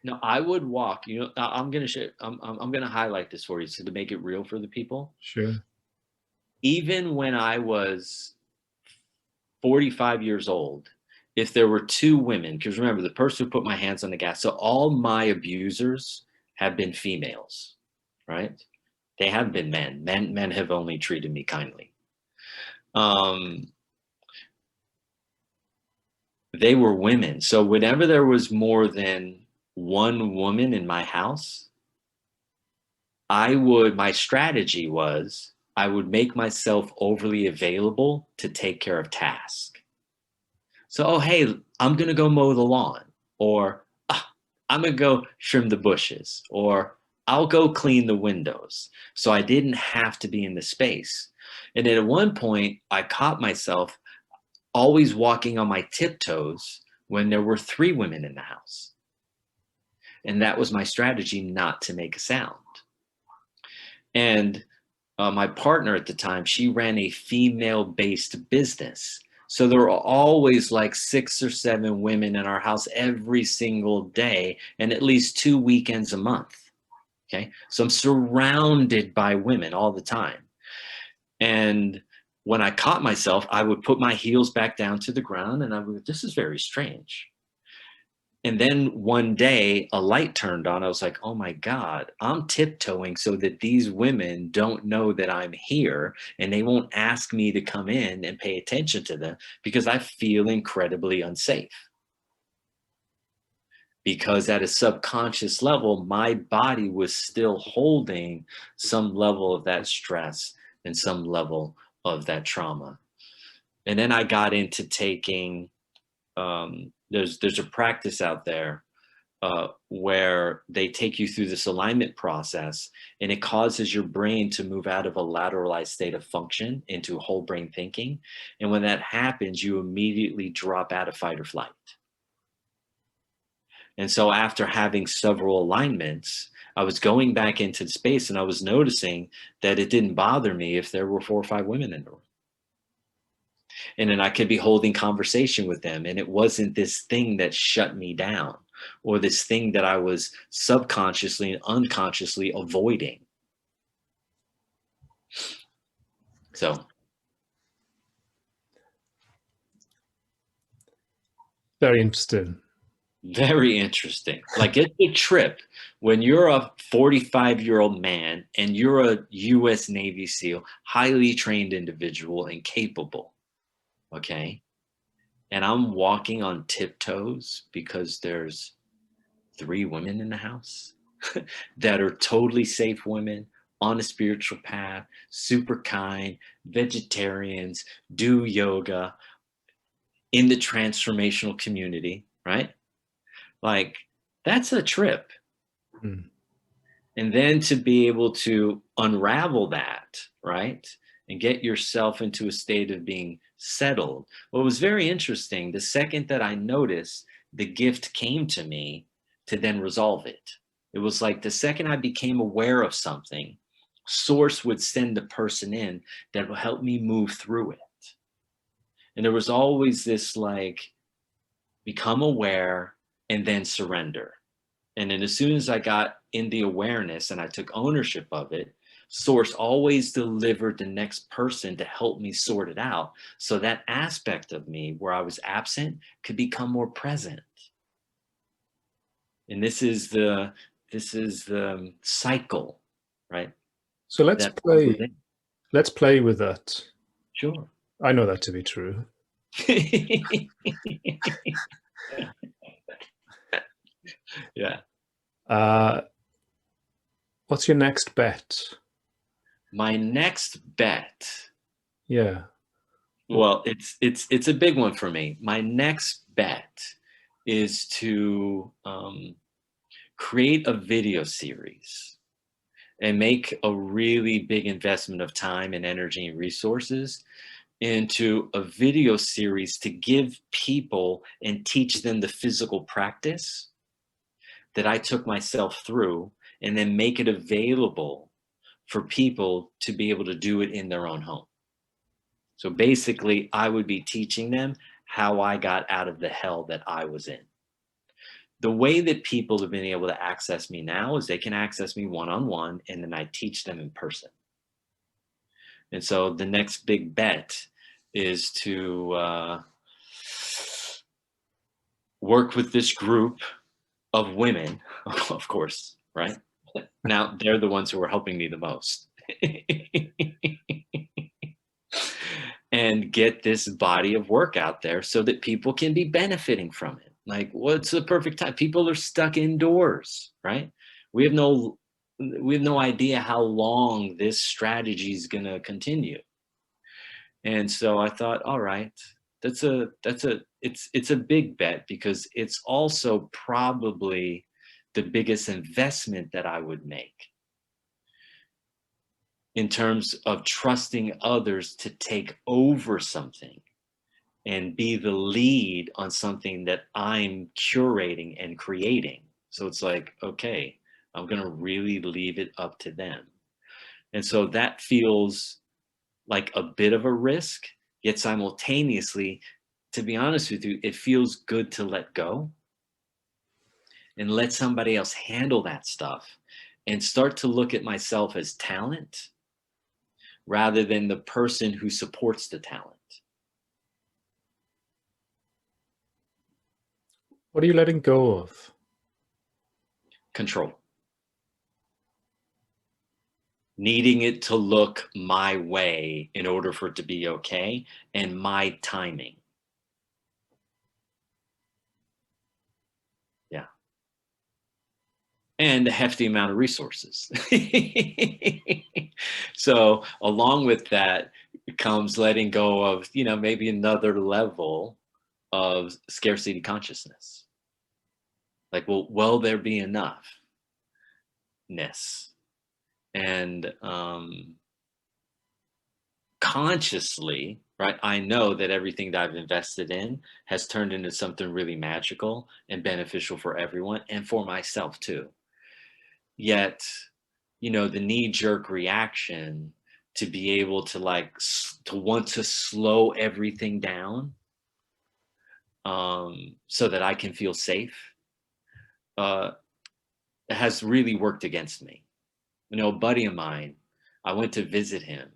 No, I would walk. I'm gonna share. I'm gonna highlight this for you, so to make it real for the people. Sure. Even when I was 45 years old, if there were 2 women, because remember, the person who put my hands on the gas, so all my abusers have been females, right? They haven't been men. Men have only treated me kindly. They were women. So whenever there was more than 1 woman in my house, my strategy was I would make myself overly available to take care of tasks. So, oh, hey, I'm going to go mow the lawn, or I'm going to go trim the bushes, or I'll go clean the windows. So I didn't have to be in the space. And then at one point, I caught myself always walking on my tiptoes when there were 3 women in the house. And that was my strategy, not to make a sound. And my partner at the time, she ran a female-based business. So there were always like 6 or 7 women in our house every single day, and at least 2 weekends a month. Okay. So I'm surrounded by women all the time. And when I caught myself, I would put my heels back down to the ground and I would, this is very strange. And then one day a light turned on. I was like, oh my God, I'm tiptoeing so that these women don't know that I'm here and they won't ask me to come in and pay attention to them because I feel incredibly unsafe. because at a subconscious level, my body was still holding some level of that stress and some level of that trauma. And then I got into taking, there's a practice out there where they take you through this alignment process, and it causes your brain to move out of a lateralized state of function into whole brain thinking. And when that happens, you immediately drop out of fight or flight. And so after having several alignments, I was going back into the space and I was noticing that it didn't bother me if there were 4 or 5 women in the room. And then I could be holding conversation with them. And it wasn't this thing that shut me down or this thing that I was subconsciously and unconsciously avoiding. So. Very interesting. Very interesting. Like, it's a trip when you're a 45-year-old man and you're a US Navy SEAL, highly trained individual and capable. Okay. And I'm walking on tiptoes because there's 3 women in the house that are totally safe women on a spiritual path, super kind, vegetarians, do yoga in the transformational community, right? Like, that's a trip. Mm. And then to be able to unravel that, right? And get yourself into a state of being settled. What was very interesting, the second that I noticed, the gift came to me to then resolve it. It was like the second I became aware of something, source would send the person in that will help me move through it. And there was always this like, become aware and then surrender. And then as soon as I got in the awareness and I took ownership of it, source always delivered the next person to help me sort it out. So that aspect of me where I was absent could become more present. And this is the cycle, right? So let's That play. Let's play with that. Sure. I know that to be true. Yeah. What's your next bet? My next bet. Yeah. Well, it's a big one for me. My next bet is to create a video series and make a really big investment of time and energy and resources into a video series to give people and teach them the physical practice that I took myself through, and then make it available for people to be able to do it in their own home. So basically, I would be teaching them how I got out of the hell that I was in. The way that people have been able to access me now is they can access me one-on-one, and then I teach them in person. And so the next big bet is to work with this group of women, of course, right? Now they're the ones who are helping me the most. And get this body of work out there so that people can be benefiting from it. Like, what's the perfect time? People are stuck indoors, right? We have no idea how long this strategy is going to continue. And so I thought, all right, it's a big bet, because it's also probably the biggest investment that I would make in terms of trusting others to take over something and be the lead on something that I'm curating and creating. So it's like, okay, I'm going to really leave it up to them. And so that feels like a bit of a risk, yet simultaneously, to be honest with you, it feels good to let go and let somebody else handle that stuff and start to look at myself as talent rather than the person who supports the talent. What are you letting go of? Control. Needing it to look my way in order for it to be okay, and my timing. Yeah. and a hefty amount of resources. So along with that comes letting go of, maybe another level of scarcity consciousness. Like, well, will there be enoughness? And consciously, right, I know that everything that I've invested in has turned into something really magical and beneficial for everyone and for myself too. Yet, the knee-jerk reaction to be able to to want to slow everything down, so that I can feel safe, uh, has really worked against me. A buddy of mine, I went to visit him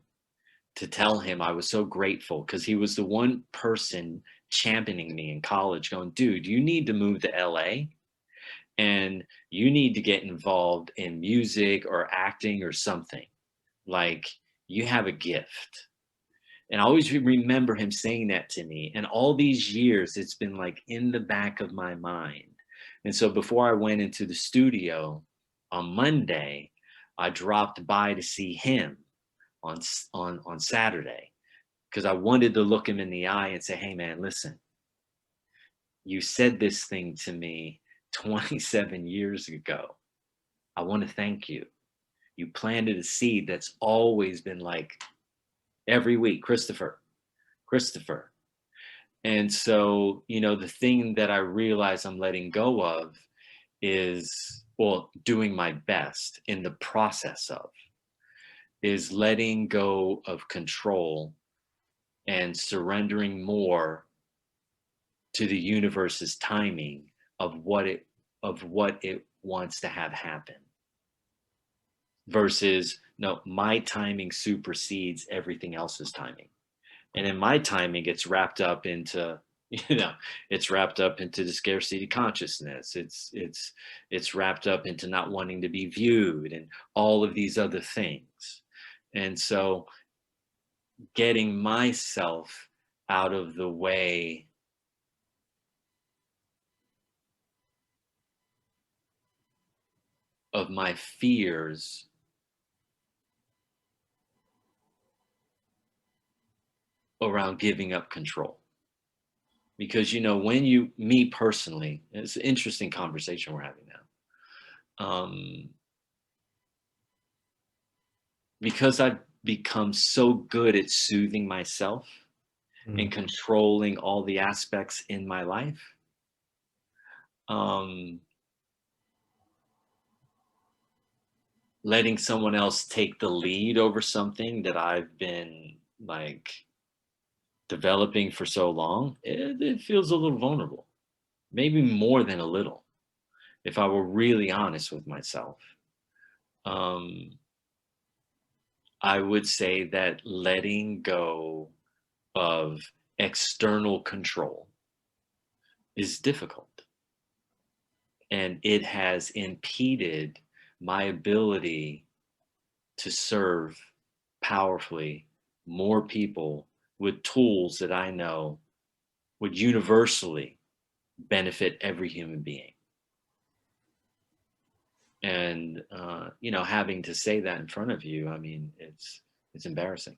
to tell him I was so grateful because he was the one person championing me in college, going, dude, you need to move to LA and you need to get involved in music or acting or something. Like, you have a gift. And I always remember him saying that to me. And all these years, it's been like in the back of my mind. And so before I went into the studio on Monday, I dropped by to see him on Saturday because I wanted to look him in the eye and say, hey, man, listen, you said this thing to me 27 years ago. I want to thank you. You planted a seed that's always been like every week, Christopher, Christopher. And so, the thing that I realize I'm letting go of is, well, doing my best in the process of, is letting go of control and surrendering more to the universe's timing of what it wants to have happen, versus, no, my timing supersedes everything else's timing. And in my timing, it's wrapped up into, it's wrapped up into the scarcity consciousness. It's wrapped up into not wanting to be viewed and all of these other things. And so getting myself out of the way of my fears around giving up control. Because, me personally, it's an interesting conversation we're having now. Because I've become so good at soothing myself and controlling all the aspects in my life, letting someone else take the lead over something that I've been like developing for so long, it feels a little vulnerable, maybe more than a little, if I were really honest with myself. I would say that letting go of external control is difficult, and it has impeded my ability to serve powerfully more people with tools that I know would universally benefit every human being. And having to say that in front of you, I mean, it's embarrassing,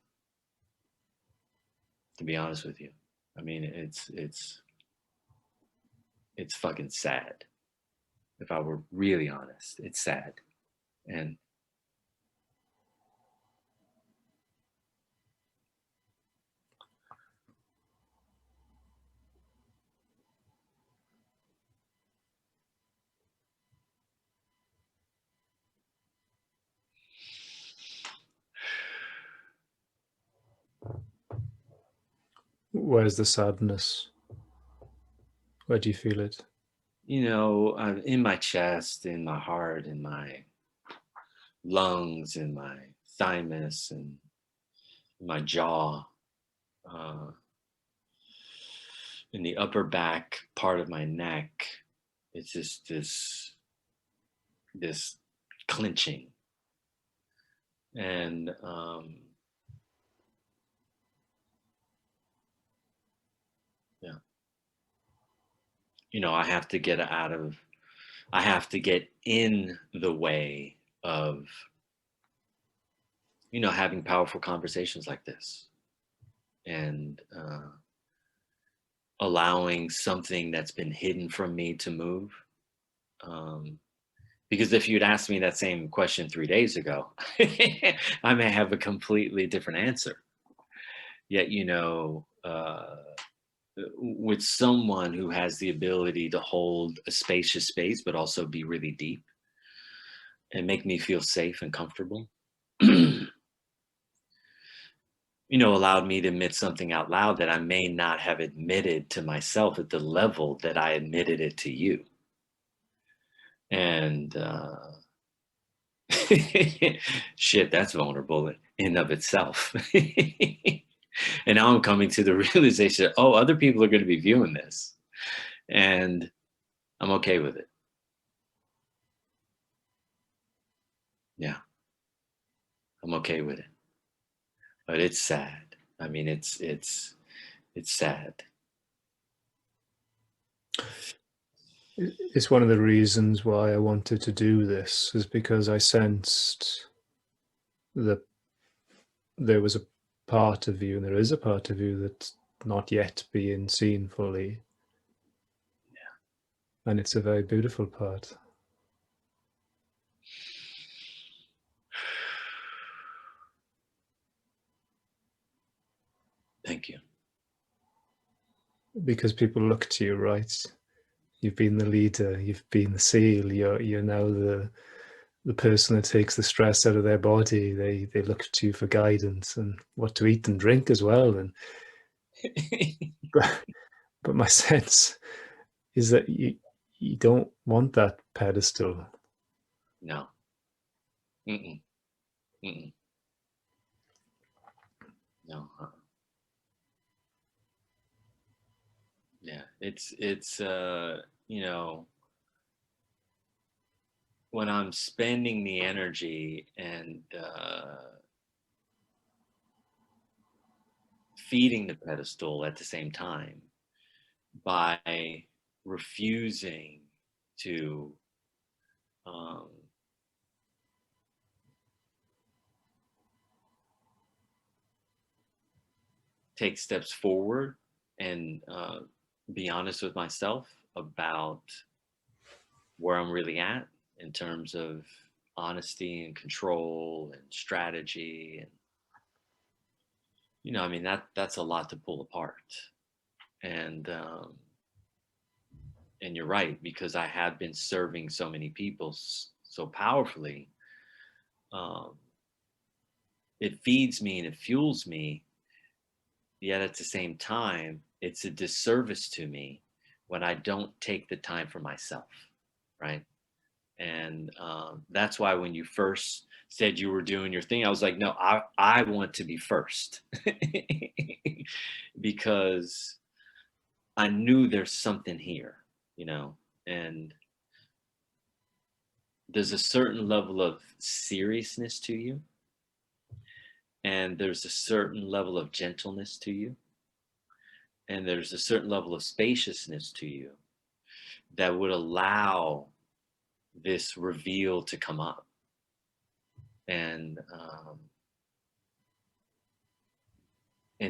to be honest with you. I mean, it's fucking sad. If I were really honest, it's sad. And Where's the sadness? Where do you feel it? in my chest, in my heart, in my lungs, in my thymus, and my jaw, uh, in the upper back part of my neck. It's just this clenching, and yeah, I have to get out of I have to get in the way of, having powerful conversations like this, and allowing something that's been hidden from me to move. Um, because if you'd asked me that same question 3 days ago, I may have a completely different answer. Yet, with someone who has the ability to hold a spacious space, but also be really deep and make me feel safe and comfortable, allowed me to admit something out loud that I may not have admitted to myself at the level that I admitted it to you. And shit, that's vulnerable in of itself. And now I'm coming to the realization, oh, other people are going to be viewing this, and I'm okay with it. Yeah, I'm okay with it. But it's sad. I mean, it's sad. It's one of the reasons why I wanted to do this, is because I sensed that there was a part of you, and there is a part of you that's not yet being seen fully. Yeah. And it's a very beautiful part. Thank you. Because people look to you, right? You've been the leader, you've been the seal, you're now the person that takes the stress out of their body. They look to you for guidance and what to eat and drink as well. And but my sense is that you don't want that pedestal. No. Mm-mm. Mm-mm. No. Yeah. It's when I'm spending the energy and feeding the pedestal at the same time by refusing to um, take steps forward and be honest with myself about where I'm really at in terms of honesty and control and strategy. And I mean, that's a lot to pull apart. And and you're right, because I have been serving so many people so powerfully. um, it feeds me and it fuels me, yet at the same time it's a disservice to me when I don't take the time for myself, right? And that's why when you first said you were doing your thing, I was like, no, I want to be first. Because I knew there's something here, you know, and there's a certain level of seriousness to you, and there's a certain level of gentleness to you, and there's a certain level of spaciousness to you that would allow this reveal to come up. And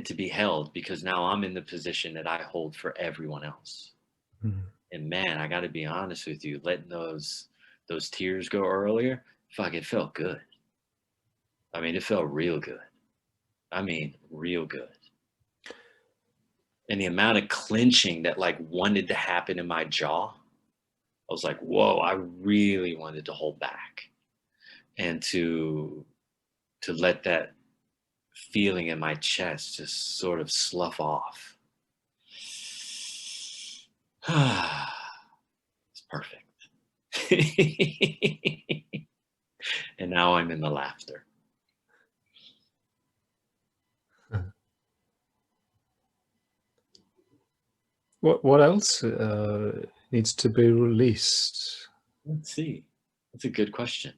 to be held, because now I'm in the position that I hold for everyone else. Mm. And man, I got to be honest with you, letting those tears go earlier, fuck, it felt good. I mean, it felt real good. I mean, real good. And the amount of clenching that like wanted to happen in my jaw, I was like, whoa, I really wanted to hold back and to let that feeling in my chest just sort of slough off. It's perfect. And now I'm in the laughter. What else needs to be released? Let's see. That's a good question.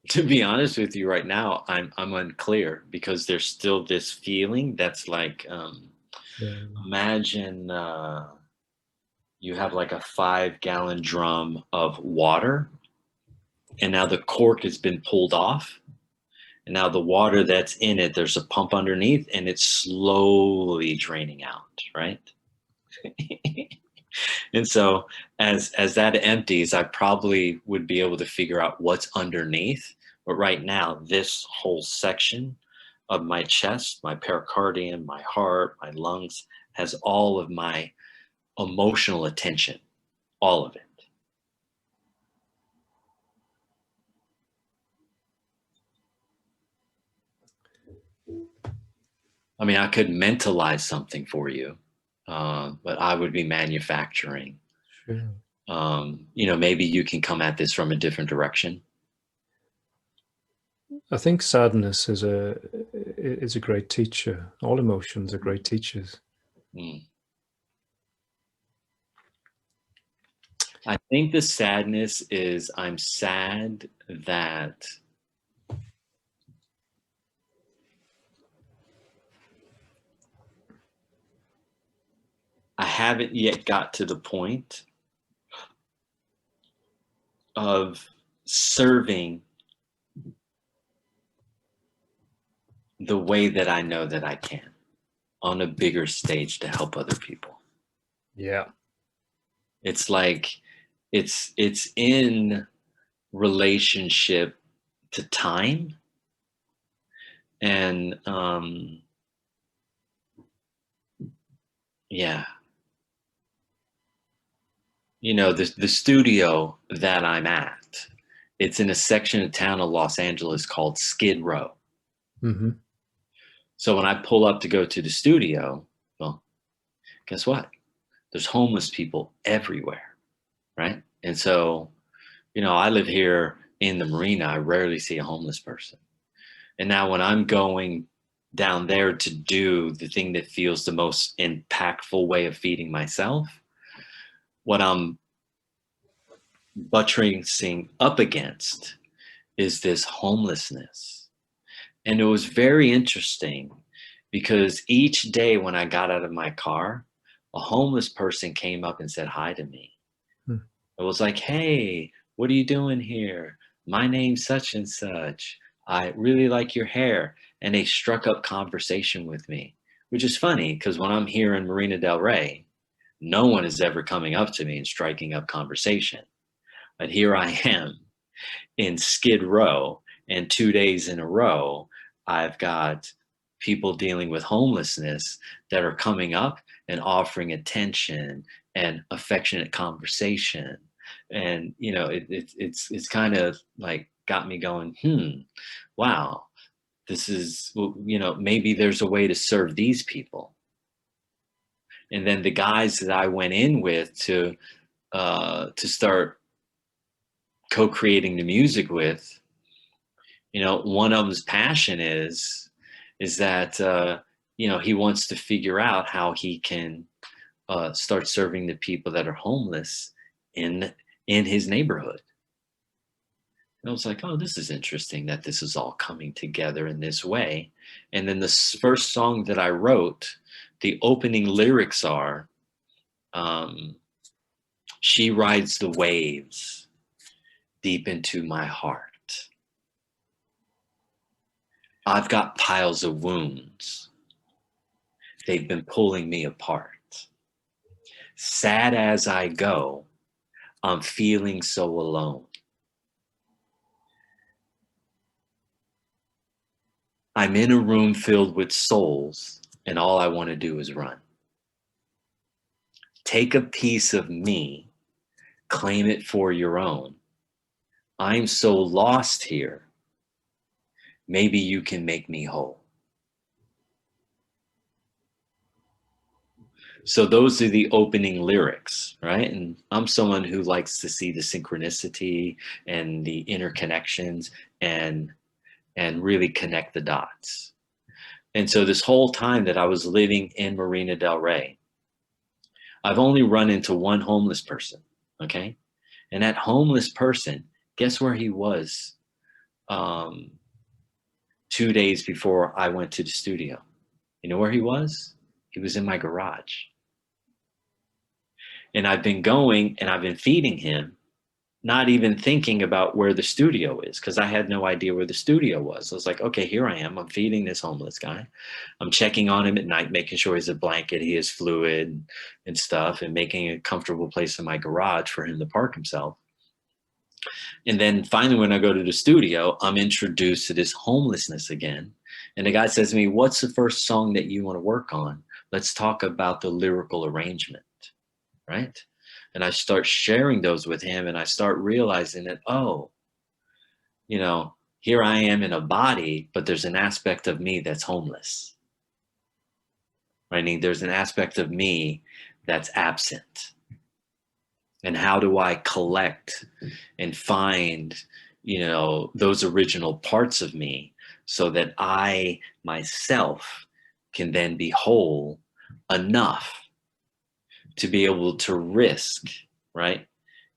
To be honest with you, right now, I'm unclear, because there's still this feeling that's like Yeah. Imagine you have like a 5-gallon drum of water, and now the cork has been pulled off. And now the water that's in it, there's a pump underneath, and it's slowly draining out, right? And so as that empties, I probably would be able to figure out what's underneath. But right now, this whole section of my chest, my pericardium, my heart, my lungs, has all of my emotional attention, all of it. I mean, I could mentalize something for you, but I would be manufacturing. Sure. Maybe you can come at this from a different direction. I think sadness is a great teacher. All emotions are great teachers. Mm. I think the sadness is I'm sad that I haven't yet got to the point of serving the way that I know that I can on a bigger stage to help other people. Yeah. It's like it's in relationship to time, and yeah, the studio that I'm at, it's in a section of town of Los Angeles called Skid Row. Mm-hmm. So when I pull up to go to the studio, well, guess what? There's homeless people everywhere, right? And so, I live here in the marina. I rarely see a homeless person. And now when I'm going down there to do the thing that feels the most impactful way of feeding myself, what I'm buttressing up against is this homelessness. And it was very interesting because each day when I got out of my car, a homeless person came up and said hi to me. Hmm. It was like, hey, what are you doing here? My name's such and such. I really like your hair. And they struck up conversation with me, which is funny because when I'm here in Marina Del Rey, no one is ever coming up to me and striking up conversation. But here I am in Skid Row, and 2 days in a row, I've got people dealing with homelessness that are coming up and offering attention and affectionate conversation. And it's kind of like got me going, wow, this is, maybe there's a way to serve these people. And then the guys that I went in with to start co-creating the music with, one of his passion is that he wants to figure out how he can start serving the people that are homeless in his neighborhood. And I was like, oh, this is interesting that this is all coming together in this way. And then the first song that I wrote, the opening lyrics are, she rides the waves deep into my heart. I've got piles of wounds. They've been pulling me apart. Sad as I go, I'm feeling so alone. I'm in a room filled with souls, and all I want to do is run. Take a piece of me, claim it for your own. I'm so lost here. Maybe you can make me whole. So those are the opening lyrics, right? And I'm someone who likes to see the synchronicity and the interconnections and really connect the dots. And so this whole time that I was living in Marina Del Rey, I've only run into one homeless person, okay? And that homeless person, guess where he was 2 days before I went to the studio? You know where he was? He was in my garage. And I've been going and I've been feeding him, not even thinking about where the studio is, because I had no idea where the studio was. I was like, okay, here I am. I'm feeding this homeless guy. I'm checking on him at night, making sure he's a blanket, he has fluid and stuff, and making a comfortable place in my garage for him to park himself. And then finally, when I go to the studio, I'm introduced to this homelessness again. And the guy says to me, what's the first song that you want to work on? Let's talk about the lyrical arrangement, right? And I start sharing those with him, and I start realizing that, oh, you know, here I am in a body, but there's an aspect of me that's homeless. Right? I mean, there's an aspect of me that's absent. And how do I collect and find, those original parts of me so that I myself can then be whole enough to be able to risk, right,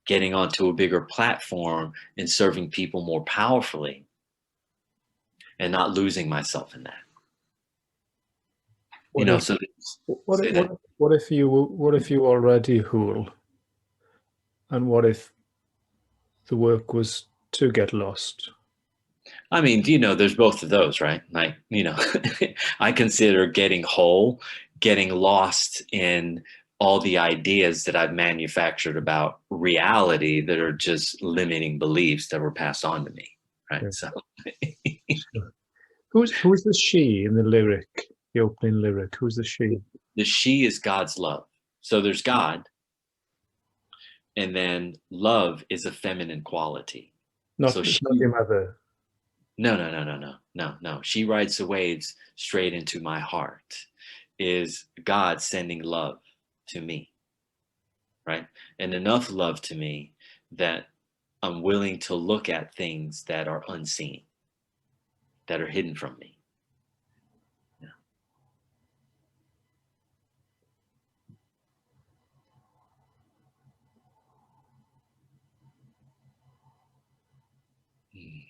getting onto a bigger platform and serving people more powerfully and not losing myself in that. What if So what say if, that. what if you already whole, and what if the work was to get lost? I mean, there's both of those, right? Like, I consider getting whole, getting lost in all the ideas that I've manufactured about reality that are just limiting beliefs that were passed on to me, right? Yeah. So Sure. Who's the she in the lyric, the opening lyric? Who's the she? the she is God's love. So there's God, and then love is a feminine quality. Not So it's not your mother. no, no, no, no, no, no, no. She rides the waves straight into my heart. Is God sending love to me, right? And enough love to me that I'm willing to look at things that are unseen, that are hidden from me. Yeah. Mm.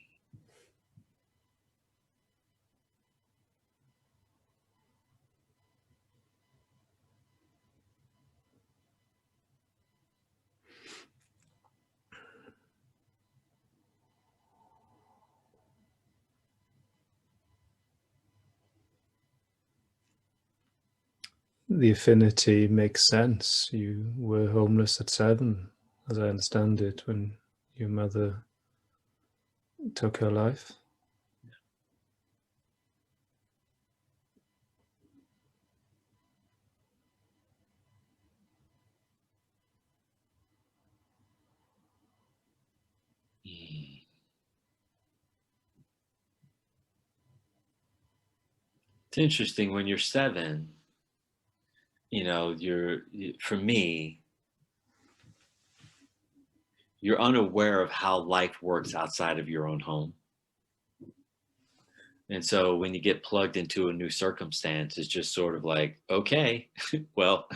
The affinity makes sense. You were homeless at 7, as I understand it, when your mother took her life. Mm. It's interesting when you're 7, for me, you're unaware of how life works outside of your own home. And so when you get plugged into a new circumstance, it's just sort of like, okay, well,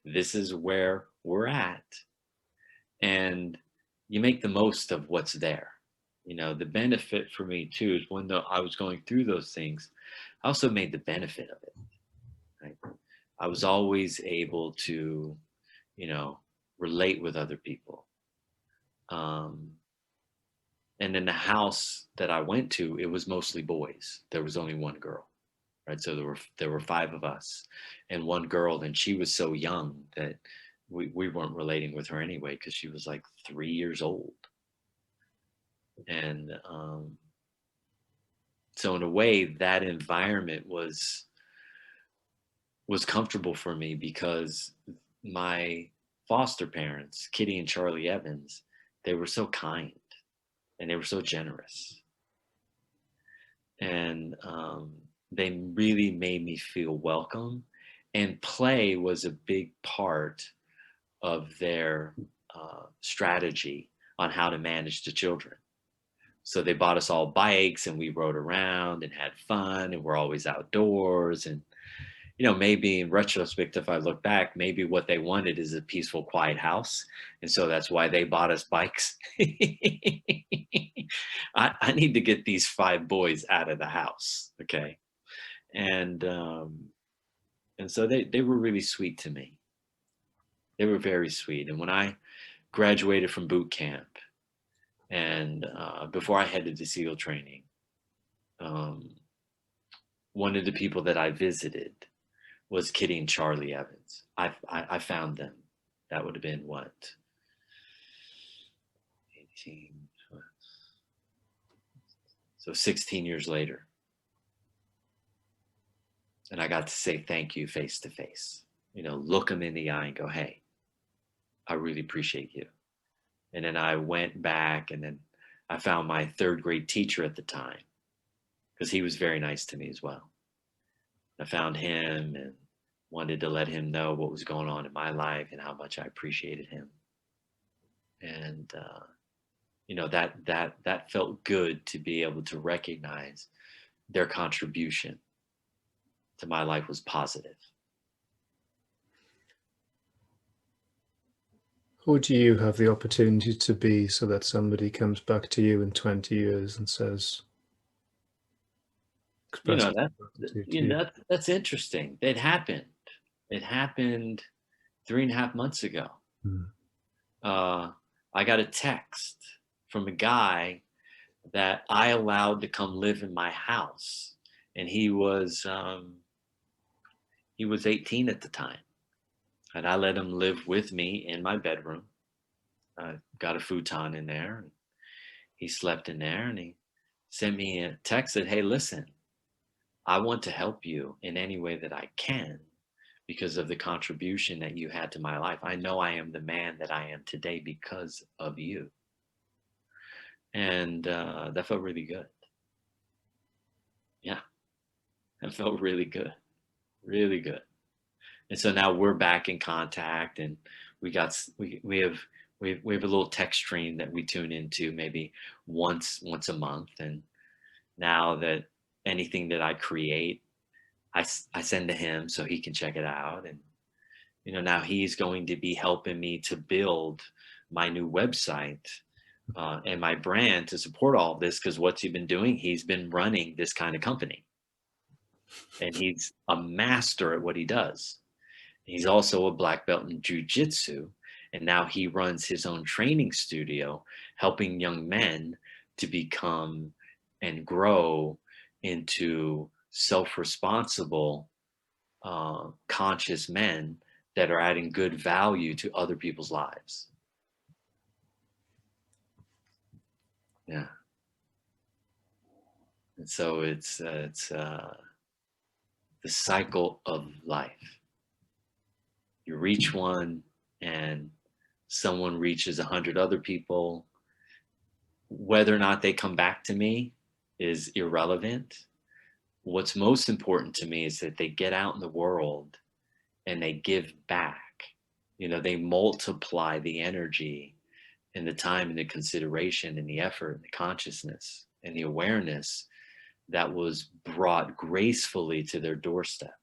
this is where we're at. And you make the most of what's there. The benefit for me too is when I was going through those things, I also made the benefit of it. Right? I was always able to, you know, relate with other people. Um, and in the house that I went to, it was mostly boys. There was only one girl, right? So there were 5 of us, and one girl, and she was so young that we weren't relating with her anyway because she was like 3 years old. And so in a way, that environment was comfortable for me because my foster parents, Kitty and Charlie Evans, they were so kind and they were so generous. And they really made me feel welcome. And play was a big part of their strategy on how to manage the children. So they bought us all bikes and we rode around and had fun and we're always outdoors. And, maybe in retrospect, if I look back, maybe what they wanted is a peaceful, quiet house. And so that's why they bought us bikes. I need to get these 5 boys out of the house. Okay. And And so they were really sweet to me. They were very sweet. And when I graduated from boot camp and before I headed to SEAL training, um, one of the people that I visited was Kitty and Charlie Evans. I found them. That would have been what, 18, so 16 years later. And I got to say thank you face to face. You know, look them in the eye and go, hey, I really appreciate you. And then I went back and then I found my third grade teacher at the time because he was very nice to me as well. I found him and wanted to let him know what was going on in my life and how much I appreciated him. And you know, that felt good to be able to recognize their contribution to my life was positive. Who do you have the opportunity to be so that somebody comes back to you in 20 years and says, You know expresses that gratitude to you you? know that's interesting. It happened. It happened 3.5 months ago. Mm. Uh, I got a text from a guy that I allowed to come live in my house, and he was 18 at the time, and I let him live with me in my bedroom. I got a futon in there, and he slept in there, and he sent me a text that, hey, listen, I want to help you in any way that I can because of the contribution that you had to my life. I know I am the man that I am today because of you. And that felt really good. Yeah, that felt really good. Really good. And so now we're back in contact and we have we have a little text stream that we tune into maybe once a month. And now that anything that I create, I send to him so he can check it out. And you know, now he's going to be helping me to build my new website and my brand to support all of this, because what's he been doing? He's been running this kind of company and he's a master at what he does. He's also a black belt in jujitsu, and now he runs his own training studio, helping young men to become and grow into self-responsible, conscious men that are adding good value to other people's lives. Yeah, and so it's the cycle of life. You reach one, and someone reaches 100 other people. Whether or not they come back to me is irrelevant. What's most important to me is that they get out in the world and they give back. You know, they multiply the energy and the time and the consideration and the effort and the consciousness and the awareness that was brought gracefully to their doorstep.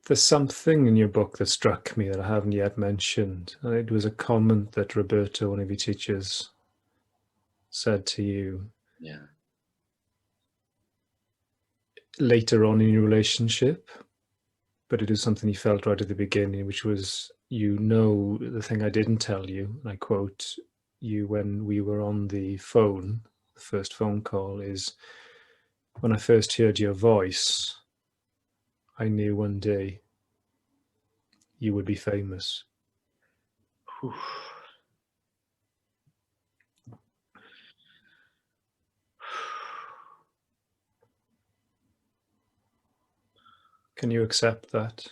There's something in your book that struck me that I haven't yet mentioned. And it was a comment that Roberto, one of your teachers, said to you Yeah. later on in your relationship, but it is something you felt right at the beginning, which was, you know, the thing I didn't tell you, and I quote you when we were on the phone, the first phone call, is, when I first heard your voice, I knew one day you would be famous. Whew. Can you accept that?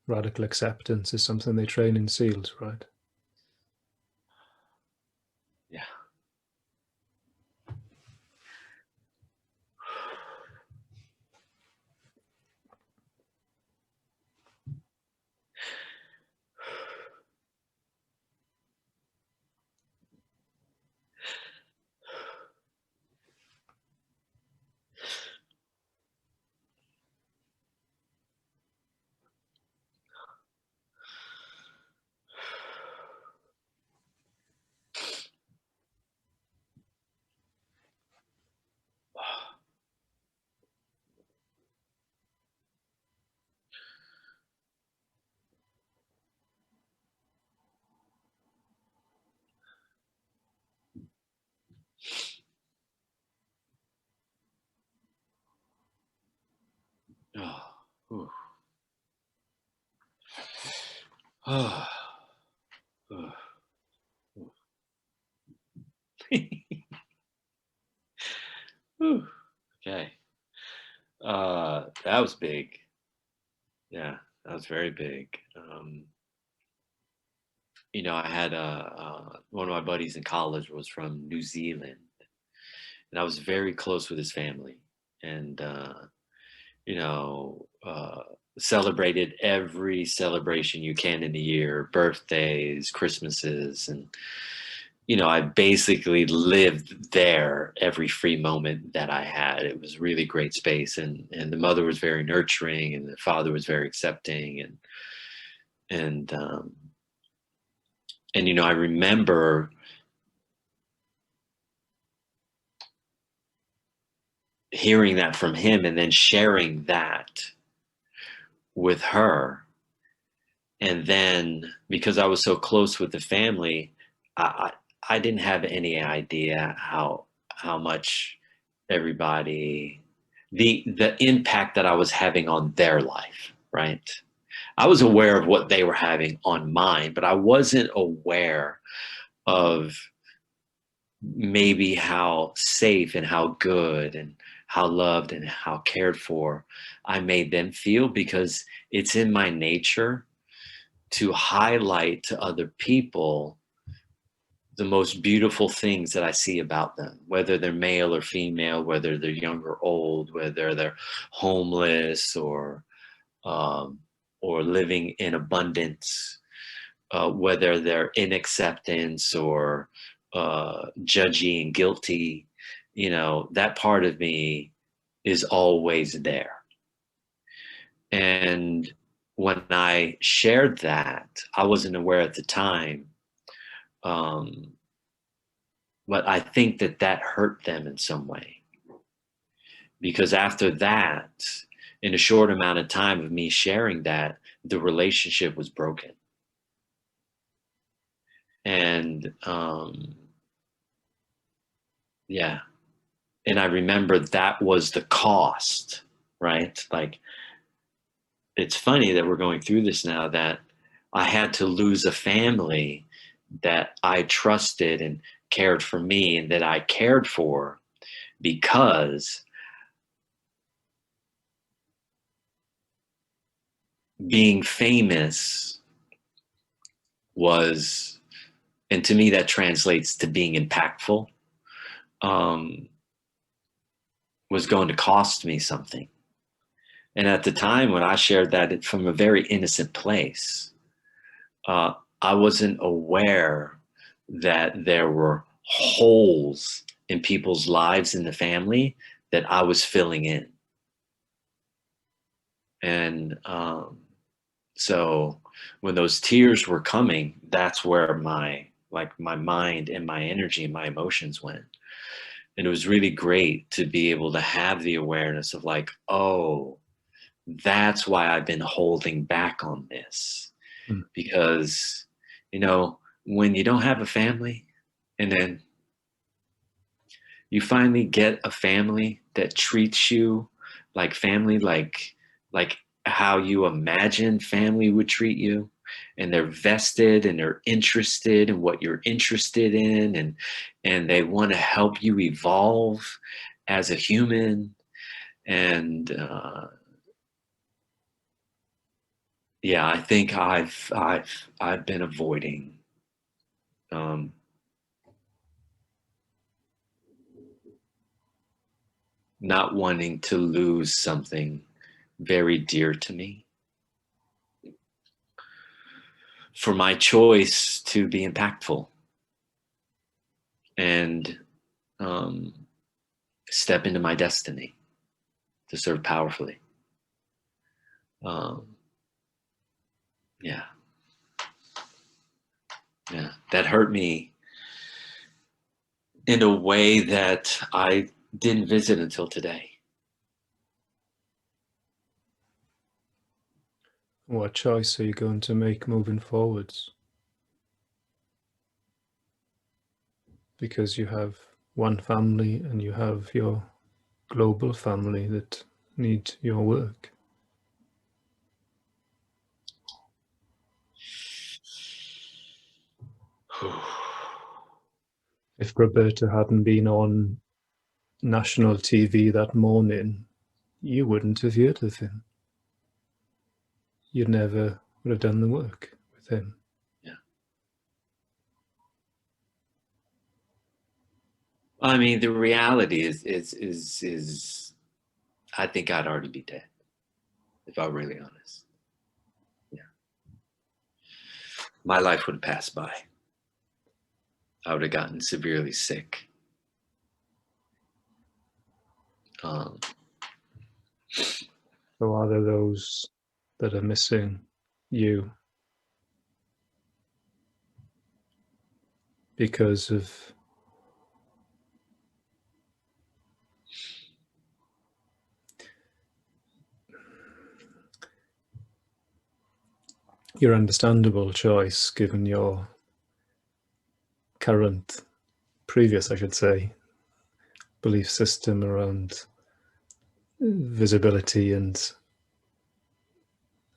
Radical acceptance is something they train in SEALs, right? Yeah. Okay. That was big. Yeah, that was very big. I had one of my buddies in college was from New Zealand, and I was very close with his family, and you know, uh, celebrated every celebration you can in the year, birthdays, Christmases, and I basically lived there every free moment that I had. It was really great space, and the mother was very nurturing, and the father was very accepting, and I remember hearing that from him, and then sharing that with her, and then because I was so close with the family, I I didn't have any idea how much everybody the impact that I was having on their life, right? I was aware of what they were having on mine, but I wasn't aware of maybe how safe and how good and how loved and how cared for I made them feel, because it's in my nature to highlight to other people the most beautiful things that I see about them, whether they're male or female, whether they're young or old, whether they're homeless um, or living in abundance, whether they're in acceptance or judgy and guilty. That part of me is always there. And when I shared that, I wasn't aware at the time. Um, but I think that hurt them in some way, because after that, in a short amount of time of me sharing that, the relationship was broken. And yeah, and I remember that was the cost, right? Like, it's funny that we're going through this now, that I had to lose a family that I trusted and cared for me and that I cared for, because being famous was, and to me that translates to being impactful, um, was going to cost me something. And at the time when I shared that from a very innocent place, uh, I wasn't aware that there were holes in people's lives in the family that I was filling in. And so when those tears were coming, that's where my mind and my energy and my emotions went. And it was really great to be able to have the awareness of, like, oh, that's why I've been holding back on this. Mm. Because, when you don't have a family, and then you finally get a family that treats you like family, like how you imagine family would treat you, and they're vested and they're interested in what you're interested in, and they want to help you evolve as a human. And yeah, I think I've been avoiding um, not wanting to lose something very dear to me for my choice to be impactful and um, step into my destiny to serve powerfully. Um, yeah, yeah, that hurt me in a way that I didn't visit until today. What choice are you going to make moving forwards? Because you have one family and you have your global family that need your work. If Roberta hadn't been on national TV that morning, you wouldn't have heard of him. You never would have done the work with him. Yeah. I mean, the reality is I think I'd already be dead, if I'm really honest. Yeah. My life would have passed by. I would have gotten severely sick. Um, So are there those that are missing you because of your understandable choice, given your current, previous, I should say, belief system around visibility and,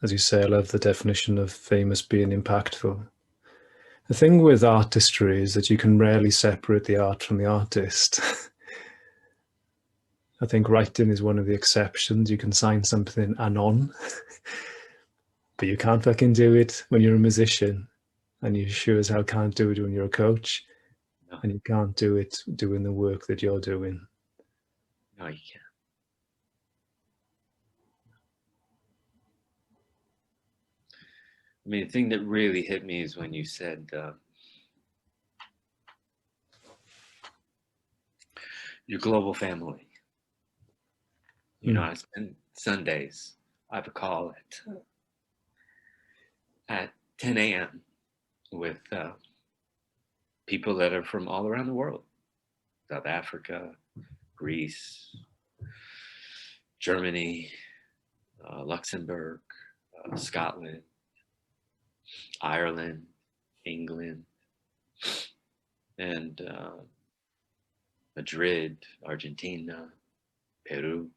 as you say, I love the definition of famous being impactful. The thing with artistry is that you can rarely separate the art from the artist. I think writing is one of the exceptions. You can sign something anon, but you can't fucking do it when you're a musician, and you sure as hell can't do it when you're a coach, no, and you can't do it doing the work that you're doing. no, you can't. I mean, the thing that really hit me is when you said, your global family. You know, I spend Sundays, I have a call at 10 a.m. with people that are from all around the world: South Africa, Greece, Germany, Luxembourg, Scotland, Ireland, England, and Madrid, Argentina, Peru.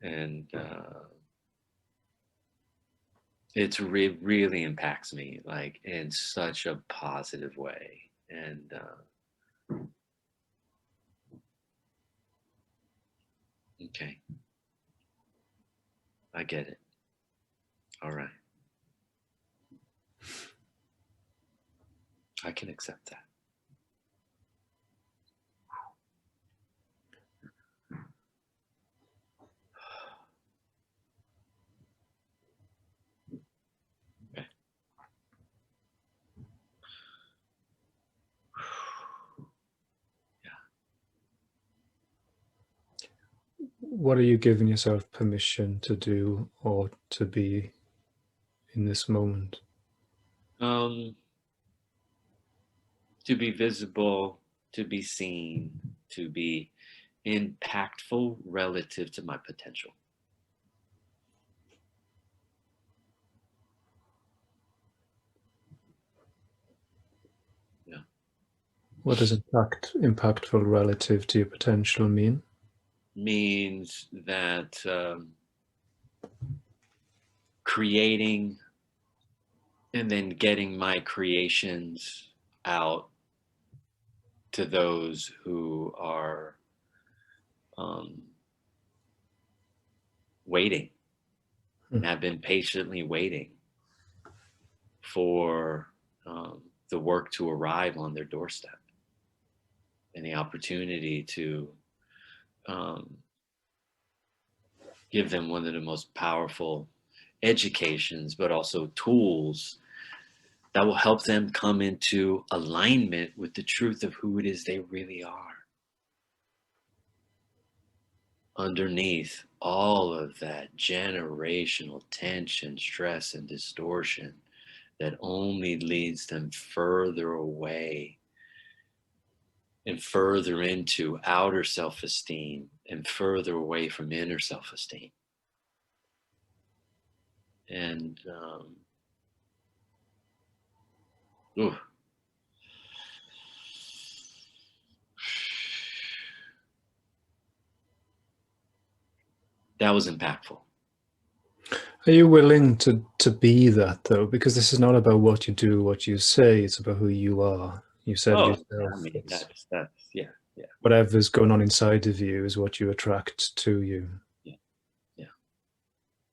And it's really impacts me, like, in such a positive way. And okay, I get it. All right, I can accept that. Okay. Yeah. What are you giving yourself permission to do or to be in this moment? To be visible, to be seen, to be impactful relative to my potential. Yeah. What does impactful relative to your potential mean? Means that creating and then getting my creations out to those who are um, waiting and have been patiently waiting for the work to arrive on their doorstep, and the opportunity to um, give them one of the most powerful educations, but also tools that will help them come into alignment with the truth of who it is they really are. Underneath all of that generational tension, stress, and distortion that only leads them further away and further into outer self-esteem and further away from inner self-esteem. And ooh, that was impactful. Are you willing to be that though? Because this is not about what you do, what you say. It's about who you are. You said it Oh, yeah, I yourself. mean, It's yeah, yeah, whatever's going on inside of you is what you attract to you. yeah, yeah.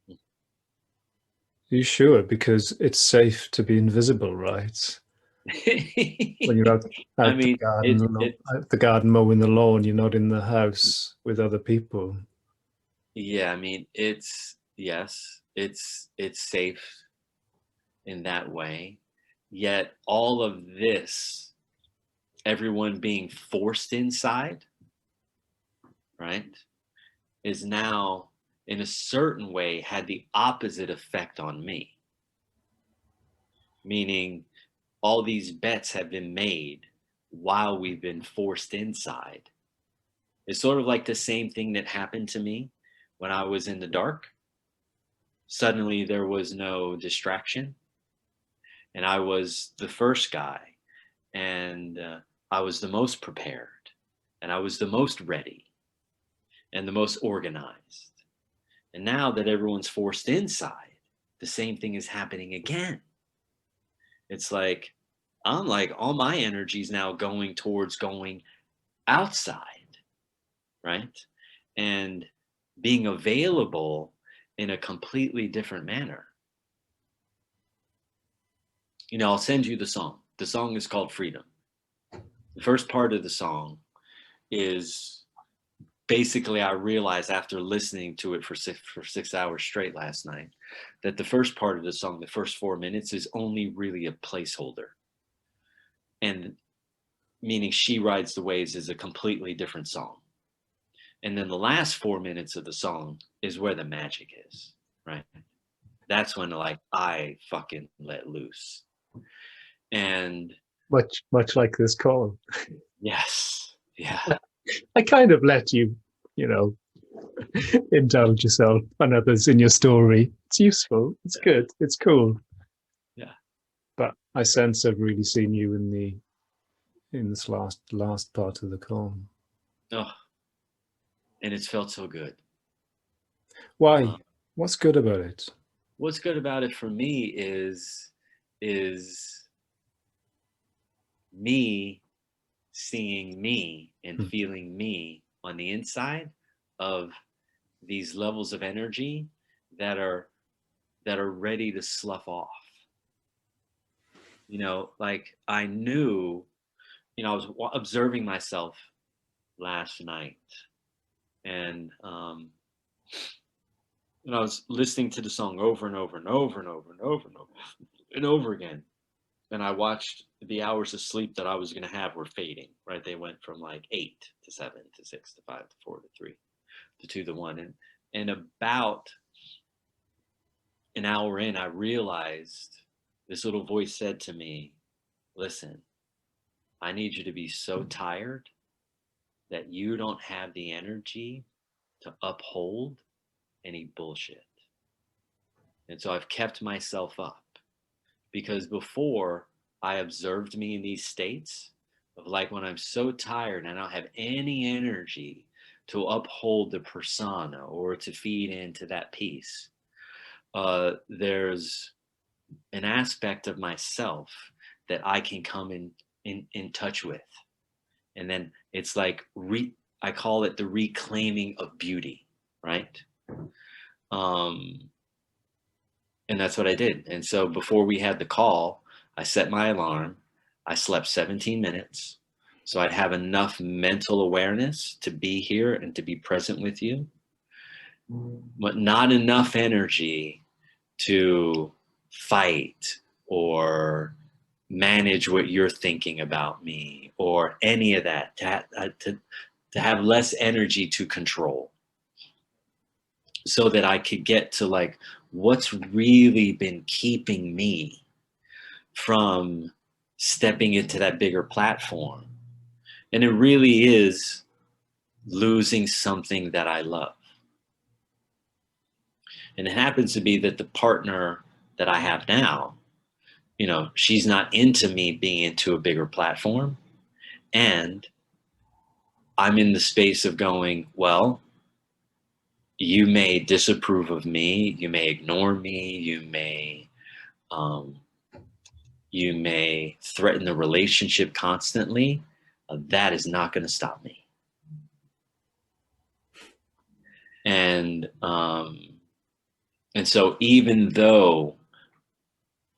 Are you sure? Because it's safe to be invisible, right? When you're I out mean, out the garden mowing the lawn, you're not in the house with other people. yeah, I mean, yes, it's safe in that way. Yet all of this, everyone being forced inside, right, is now in a certain way had the opposite effect on me. Meaning all these bets have been made while we've been forced inside. It's sort of like the same thing that happened to me when I was in the dark. Suddenly there was no distraction, and I was the first guy, and I was the most prepared, and I was the most ready, and the most organized. And now that everyone's forced inside, the same thing is happening again. It's like I'm like all my energy is now going towards going outside, right? And being available in a completely different manner. I'll send you the song. The song is called Freedom. The first part of the song is basically I realized after listening to it for 6 hours straight last night that the first part of the song, the first 4 minutes, is only really a placeholder. And meaning She Rides the Waves is a completely different song. And then the last 4 minutes of the song is where the magic is, right? That's when like I fucking let loose. And Much like this call. yes, yeah, I kind of let you, you know, indulge yourself and others in your story. It's useful. It's yeah, good. It's cool. yeah. But I sense I've really seen you in this last part of the call. Oh, and it's felt so good. Uh, Why? What's good about it? what's good about it for me is me seeing me and Hmm. feeling me on the inside of these levels of energy that are ready to slough off. Like I knew, I was observing myself last night, and I was listening to the song over and over and over and over and over and over and over again. And I watched the hours of sleep that I was going to have were fading, right? They went from like 8 to 7 to 6 to 5 to 4 to 3 to 2 to 1. And about an hour in, I realized this little voice said to me, listen, I need you to be so tired that you don't have the energy to uphold any bullshit. And so I've kept myself up because before I observed me in these states of like when I'm so tired and I don't have any energy to uphold the persona or to feed into that piece, there's an aspect of myself that I can come in touch with. And then it's like I call it the reclaiming of beauty, right? Um, and that's what I did. And so before we had the call, I set my alarm. I slept 17 minutes. So I'd have enough mental awareness to be here and to be present with you, but not enough energy to fight or manage what you're thinking about me or any of that, to have less energy to control so that I could get to like what's really been keeping me from stepping into that bigger platform. And it really is losing something that I love. And it happens to be that the partner that I have now, she's not into me being into a bigger platform. And I'm in the space of going, well, you may disapprove of me, you may ignore me, um, you may threaten the relationship constantly. That is not going to stop me. And so even though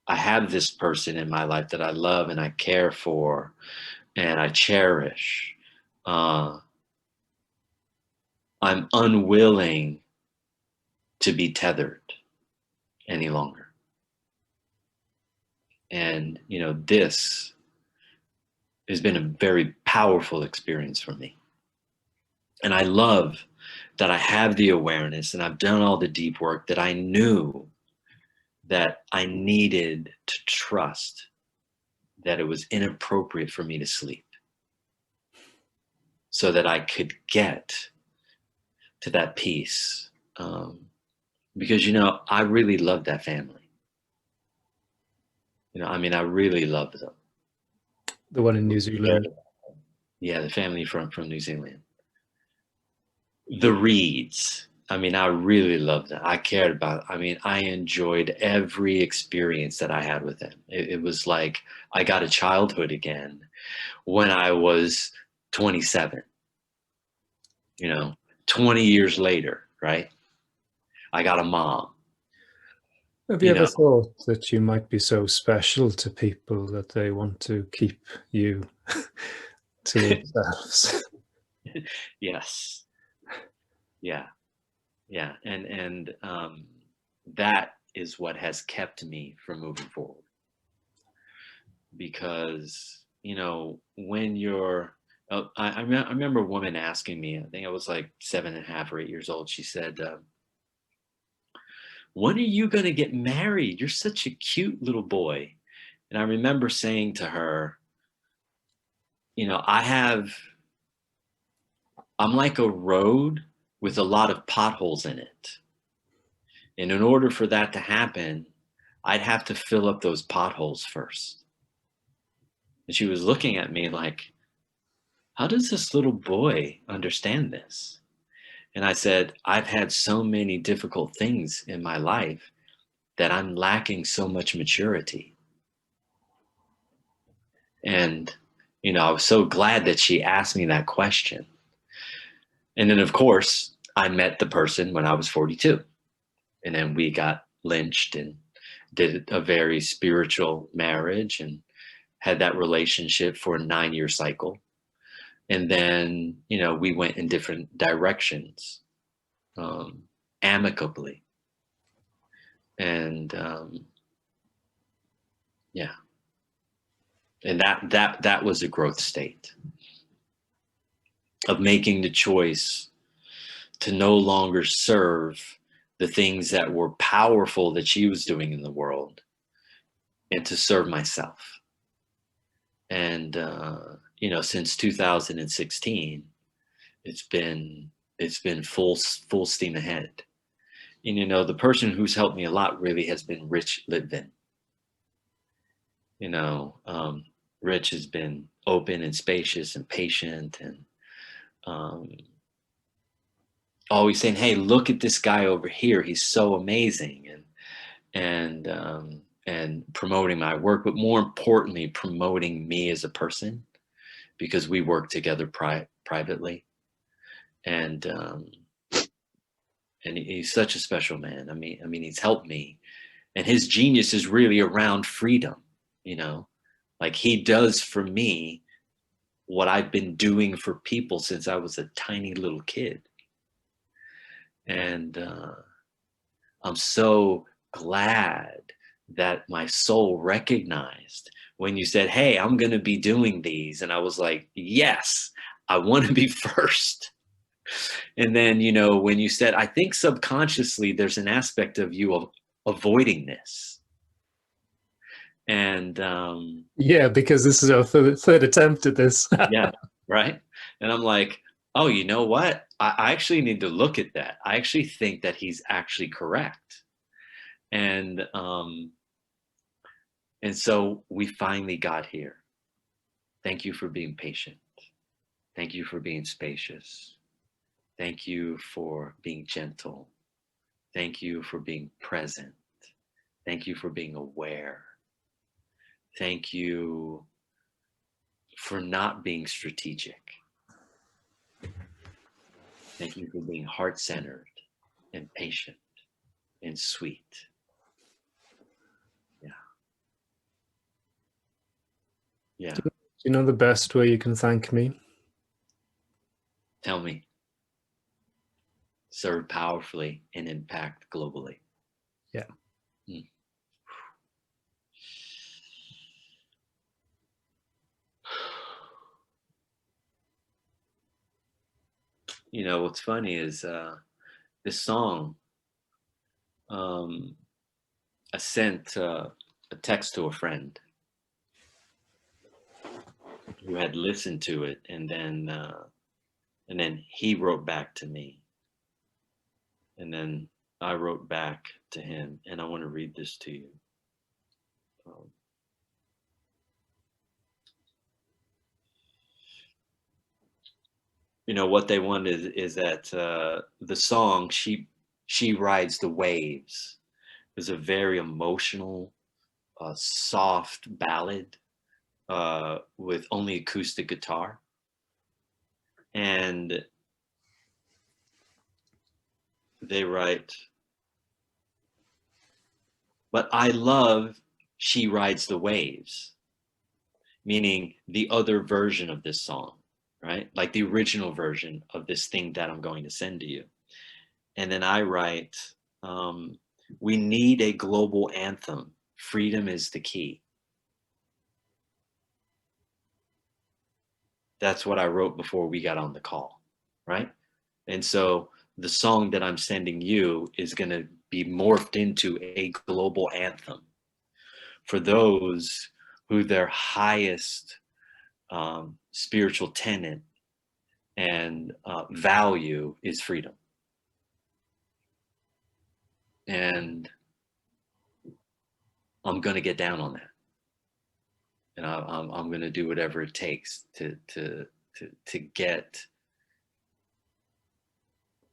I have this person in my life that I love and I care for and I cherish, uh, I'm unwilling to be tethered any longer. And this has been a very powerful experience for me. And I love that I have the awareness and I've done all the deep work that I knew that I needed to trust that it was inappropriate for me to sleep so that I could get to that peace. Because, I really love that family. I really love them. The one in New Zealand. Yeah, the family from New Zealand. The Reeds. I really loved them. I cared about, I enjoyed every experience that I had with them. It was like I got a childhood again when I was 27, 20 years later, right? I got a mom. Have you ever thought that you might be so special to people that they want to keep you to themselves? Yes. Yeah. Yeah. And that is what has kept me from moving forward. Because, when you're, I remember a woman asking me, I think I was like 7.5 or 8 years old. She said, when are you going to get married? You're such a cute little boy. And I remember saying to her, I'm like a road with a lot of potholes in it. And in order for that to happen, I'd have to fill up those potholes first. And she was looking at me like, how does this little boy understand this? And I said, I've had so many difficult things in my life that I'm lacking so much maturity. And, I was so glad that she asked me that question. And then, of course, I met the person when I was 42. And then we got lynched and did a very spiritual marriage and had that relationship for a 9-year cycle. And then, we went in different directions, amicably. And yeah. And that was a growth state of making the choice to no longer serve the things that were powerful that she was doing in the world and to serve myself. And since 2016, it's been full steam ahead. And the person who's helped me a lot really has been Rich Litvin. Rich has been open and spacious and patient and always saying, hey, look at this guy over here, he's so amazing, and promoting my work, but more importantly promoting me as a person, because we work together privately. And he's such a special man. He's helped me, and his genius is really around freedom. Like he does for me what I've been doing for people since I was a tiny little kid. And I'm so glad that my soul recognized when you said, hey, I'm going to be doing these. And I was like, yes, I want to be first. And then, when you said, I think subconsciously there's an aspect of you of avoiding this. And yeah, because this is our third attempt at this. yeah, right. And I'm like, oh, you know what? I actually need to look at that. I actually think that he's actually correct. And so we finally got here. Thank you for being patient. Thank you for being spacious. Thank you for being gentle. Thank you for being present. Thank you for being aware. Thank you for not being strategic. Thank you for being heart-centered and patient and sweet. Yeah. Yeah. Do you know the best way you can thank me? Tell me. Serve powerfully and impact globally. Yeah. Mm. You know, what's funny is this song, I sent a text to a friend who had listened to it, and then he wrote back to me, and then I wrote back to him, and I want to read this to you. Um, you know what they wanted is that the song "She Rides the Waves" is a very emotional, soft ballad with only acoustic guitar, and they write, but I love "She Rides the Waves," meaning the other version of this song, right? Like the original version of this thing that I'm going to send to you. And then I write, um, we need a global anthem. Freedom is the key. That's what I wrote before we got on the call, right? And so the song that I'm sending you is going to be morphed into a global anthem for those who their highest spiritual tenet and value is freedom. And I'm going to get down on that. And I'm going to do whatever it takes to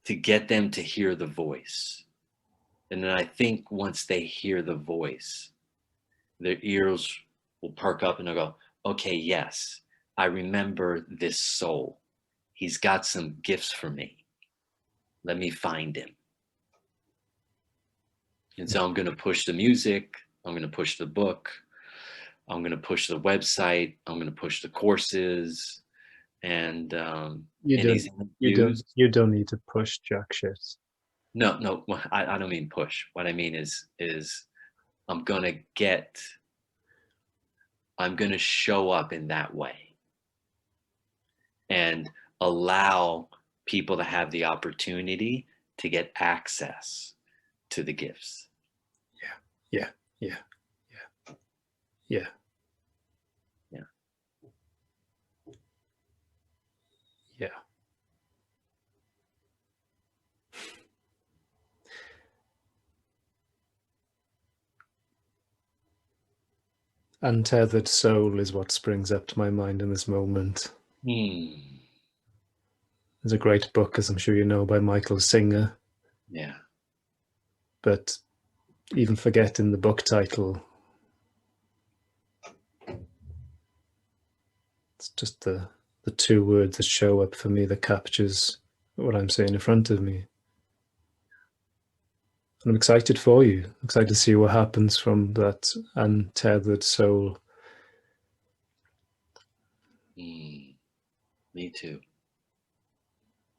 get them to hear the voice. And then I think once they hear the voice, their ears will perk up and they'll go, okay, yes, I remember this soul. He's got some gifts for me. Let me find him. And so I'm going to push the music. I'm going to push the book. I'm going to push the website. I'm going to push the courses and You don't. these interviews. You don't need to push jack shit. No, no, I don't mean push. What I mean is I'm going to get, I'm going to show up in that way and allow people to have the opportunity to get access to the gifts. Yeah. Yeah. Yeah. Yeah. Yeah. Yeah. Untethered soul is what springs up to my mind in this moment. Hmm. There's a great book, as I'm sure you know, by Michael Singer. Yeah. But even forgetting the book title, it's just the two words that show up for me that captures what I'm saying in front of me. I'm excited for you. I'm excited to see what happens from that untethered soul. Me too.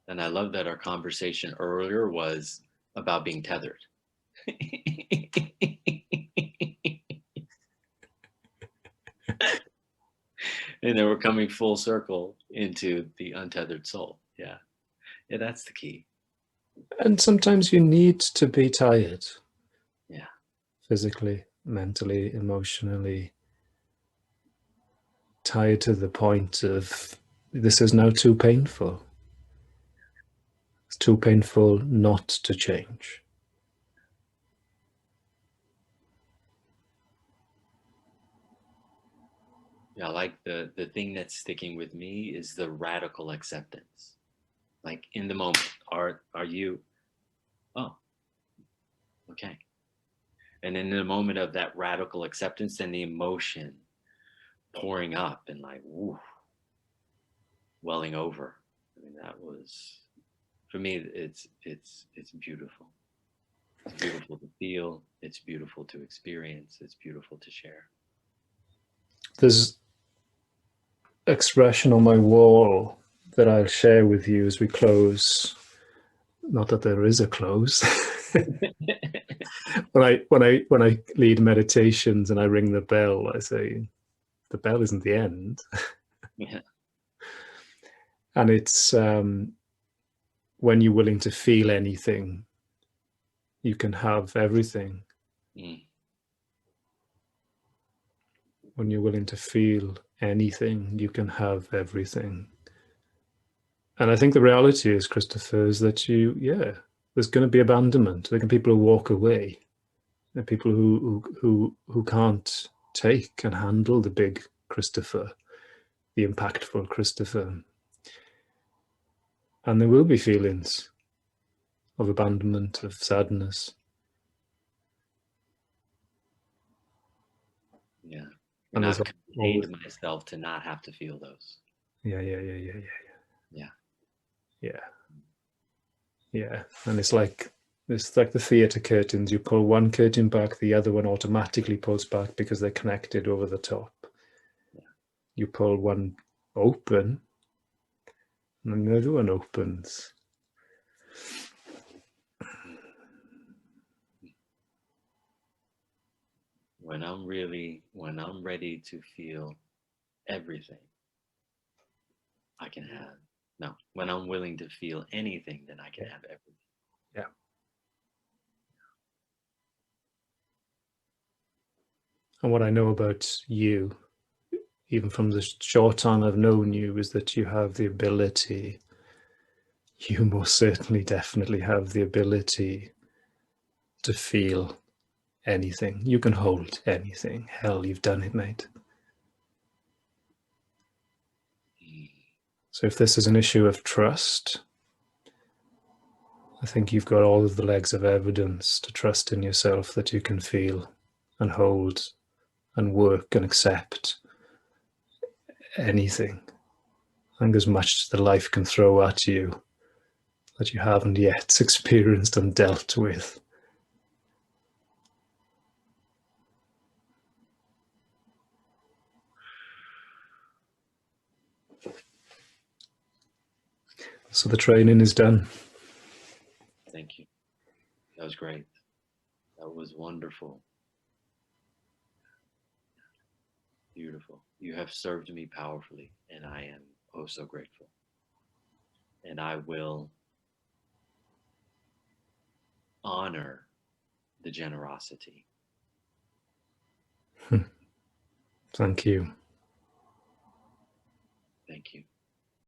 And I love that our conversation earlier was about being tethered. And then we're coming full circle into the untethered soul. Yeah. Yeah, that's the key. And sometimes you need to be tired. Yeah. Physically, mentally, emotionally. Tired to the point of this is now too painful. It's too painful not to change. Yeah, like the thing that's sticking with me is the radical acceptance. Like in the moment, Are you? Oh, okay. And in the moment of that radical acceptance, and the emotion pouring up and like, woo, welling over. I mean, that was for me. It's beautiful. It's beautiful to feel. It's beautiful to experience. It's beautiful to share. There's expression on my wall that I'll share with you as we close. Not that there is a close. When I lead meditations and I ring the bell, I say the bell isn't the end, Yeah. and it's when you're willing to feel anything, you can have everything. Mm. When you're willing to feel anything, you can have everything. And I think the reality is, Christopher, is that there's going to be abandonment. There can be people who walk away. There are people who can't take and handle the big Christopher, the impactful Christopher. And there will be feelings of abandonment, of sadness. Yeah. And And there's I've always, contained myself to not have to feel those. yeah, Yeah. yeah, yeah. And it's like the theatre curtains. You pull one curtain back, the other one automatically pulls back because they're connected over the top. Yeah. You pull one open, and the other one opens. When I'm ready to feel everything, I can have. No, when I'm willing to feel anything, then I can Yeah, have everything. yeah. And what I know about you, even from the short time I've known you, is that you have the ability, you most certainly definitely have the ability to feel anything. You can hold anything. Hell, you've done it, mate. Mm. So if this is an issue of trust, I think you've got all of the legs of evidence to trust in yourself that you can feel and hold and work and accept anything. I think there's much that life can throw at you that you haven't yet experienced and dealt with. So the training is done. Thank you. That was great. That was wonderful. Beautiful. You have served me powerfully, and I am oh so grateful. And I will honor the generosity. Thank you. Thank you.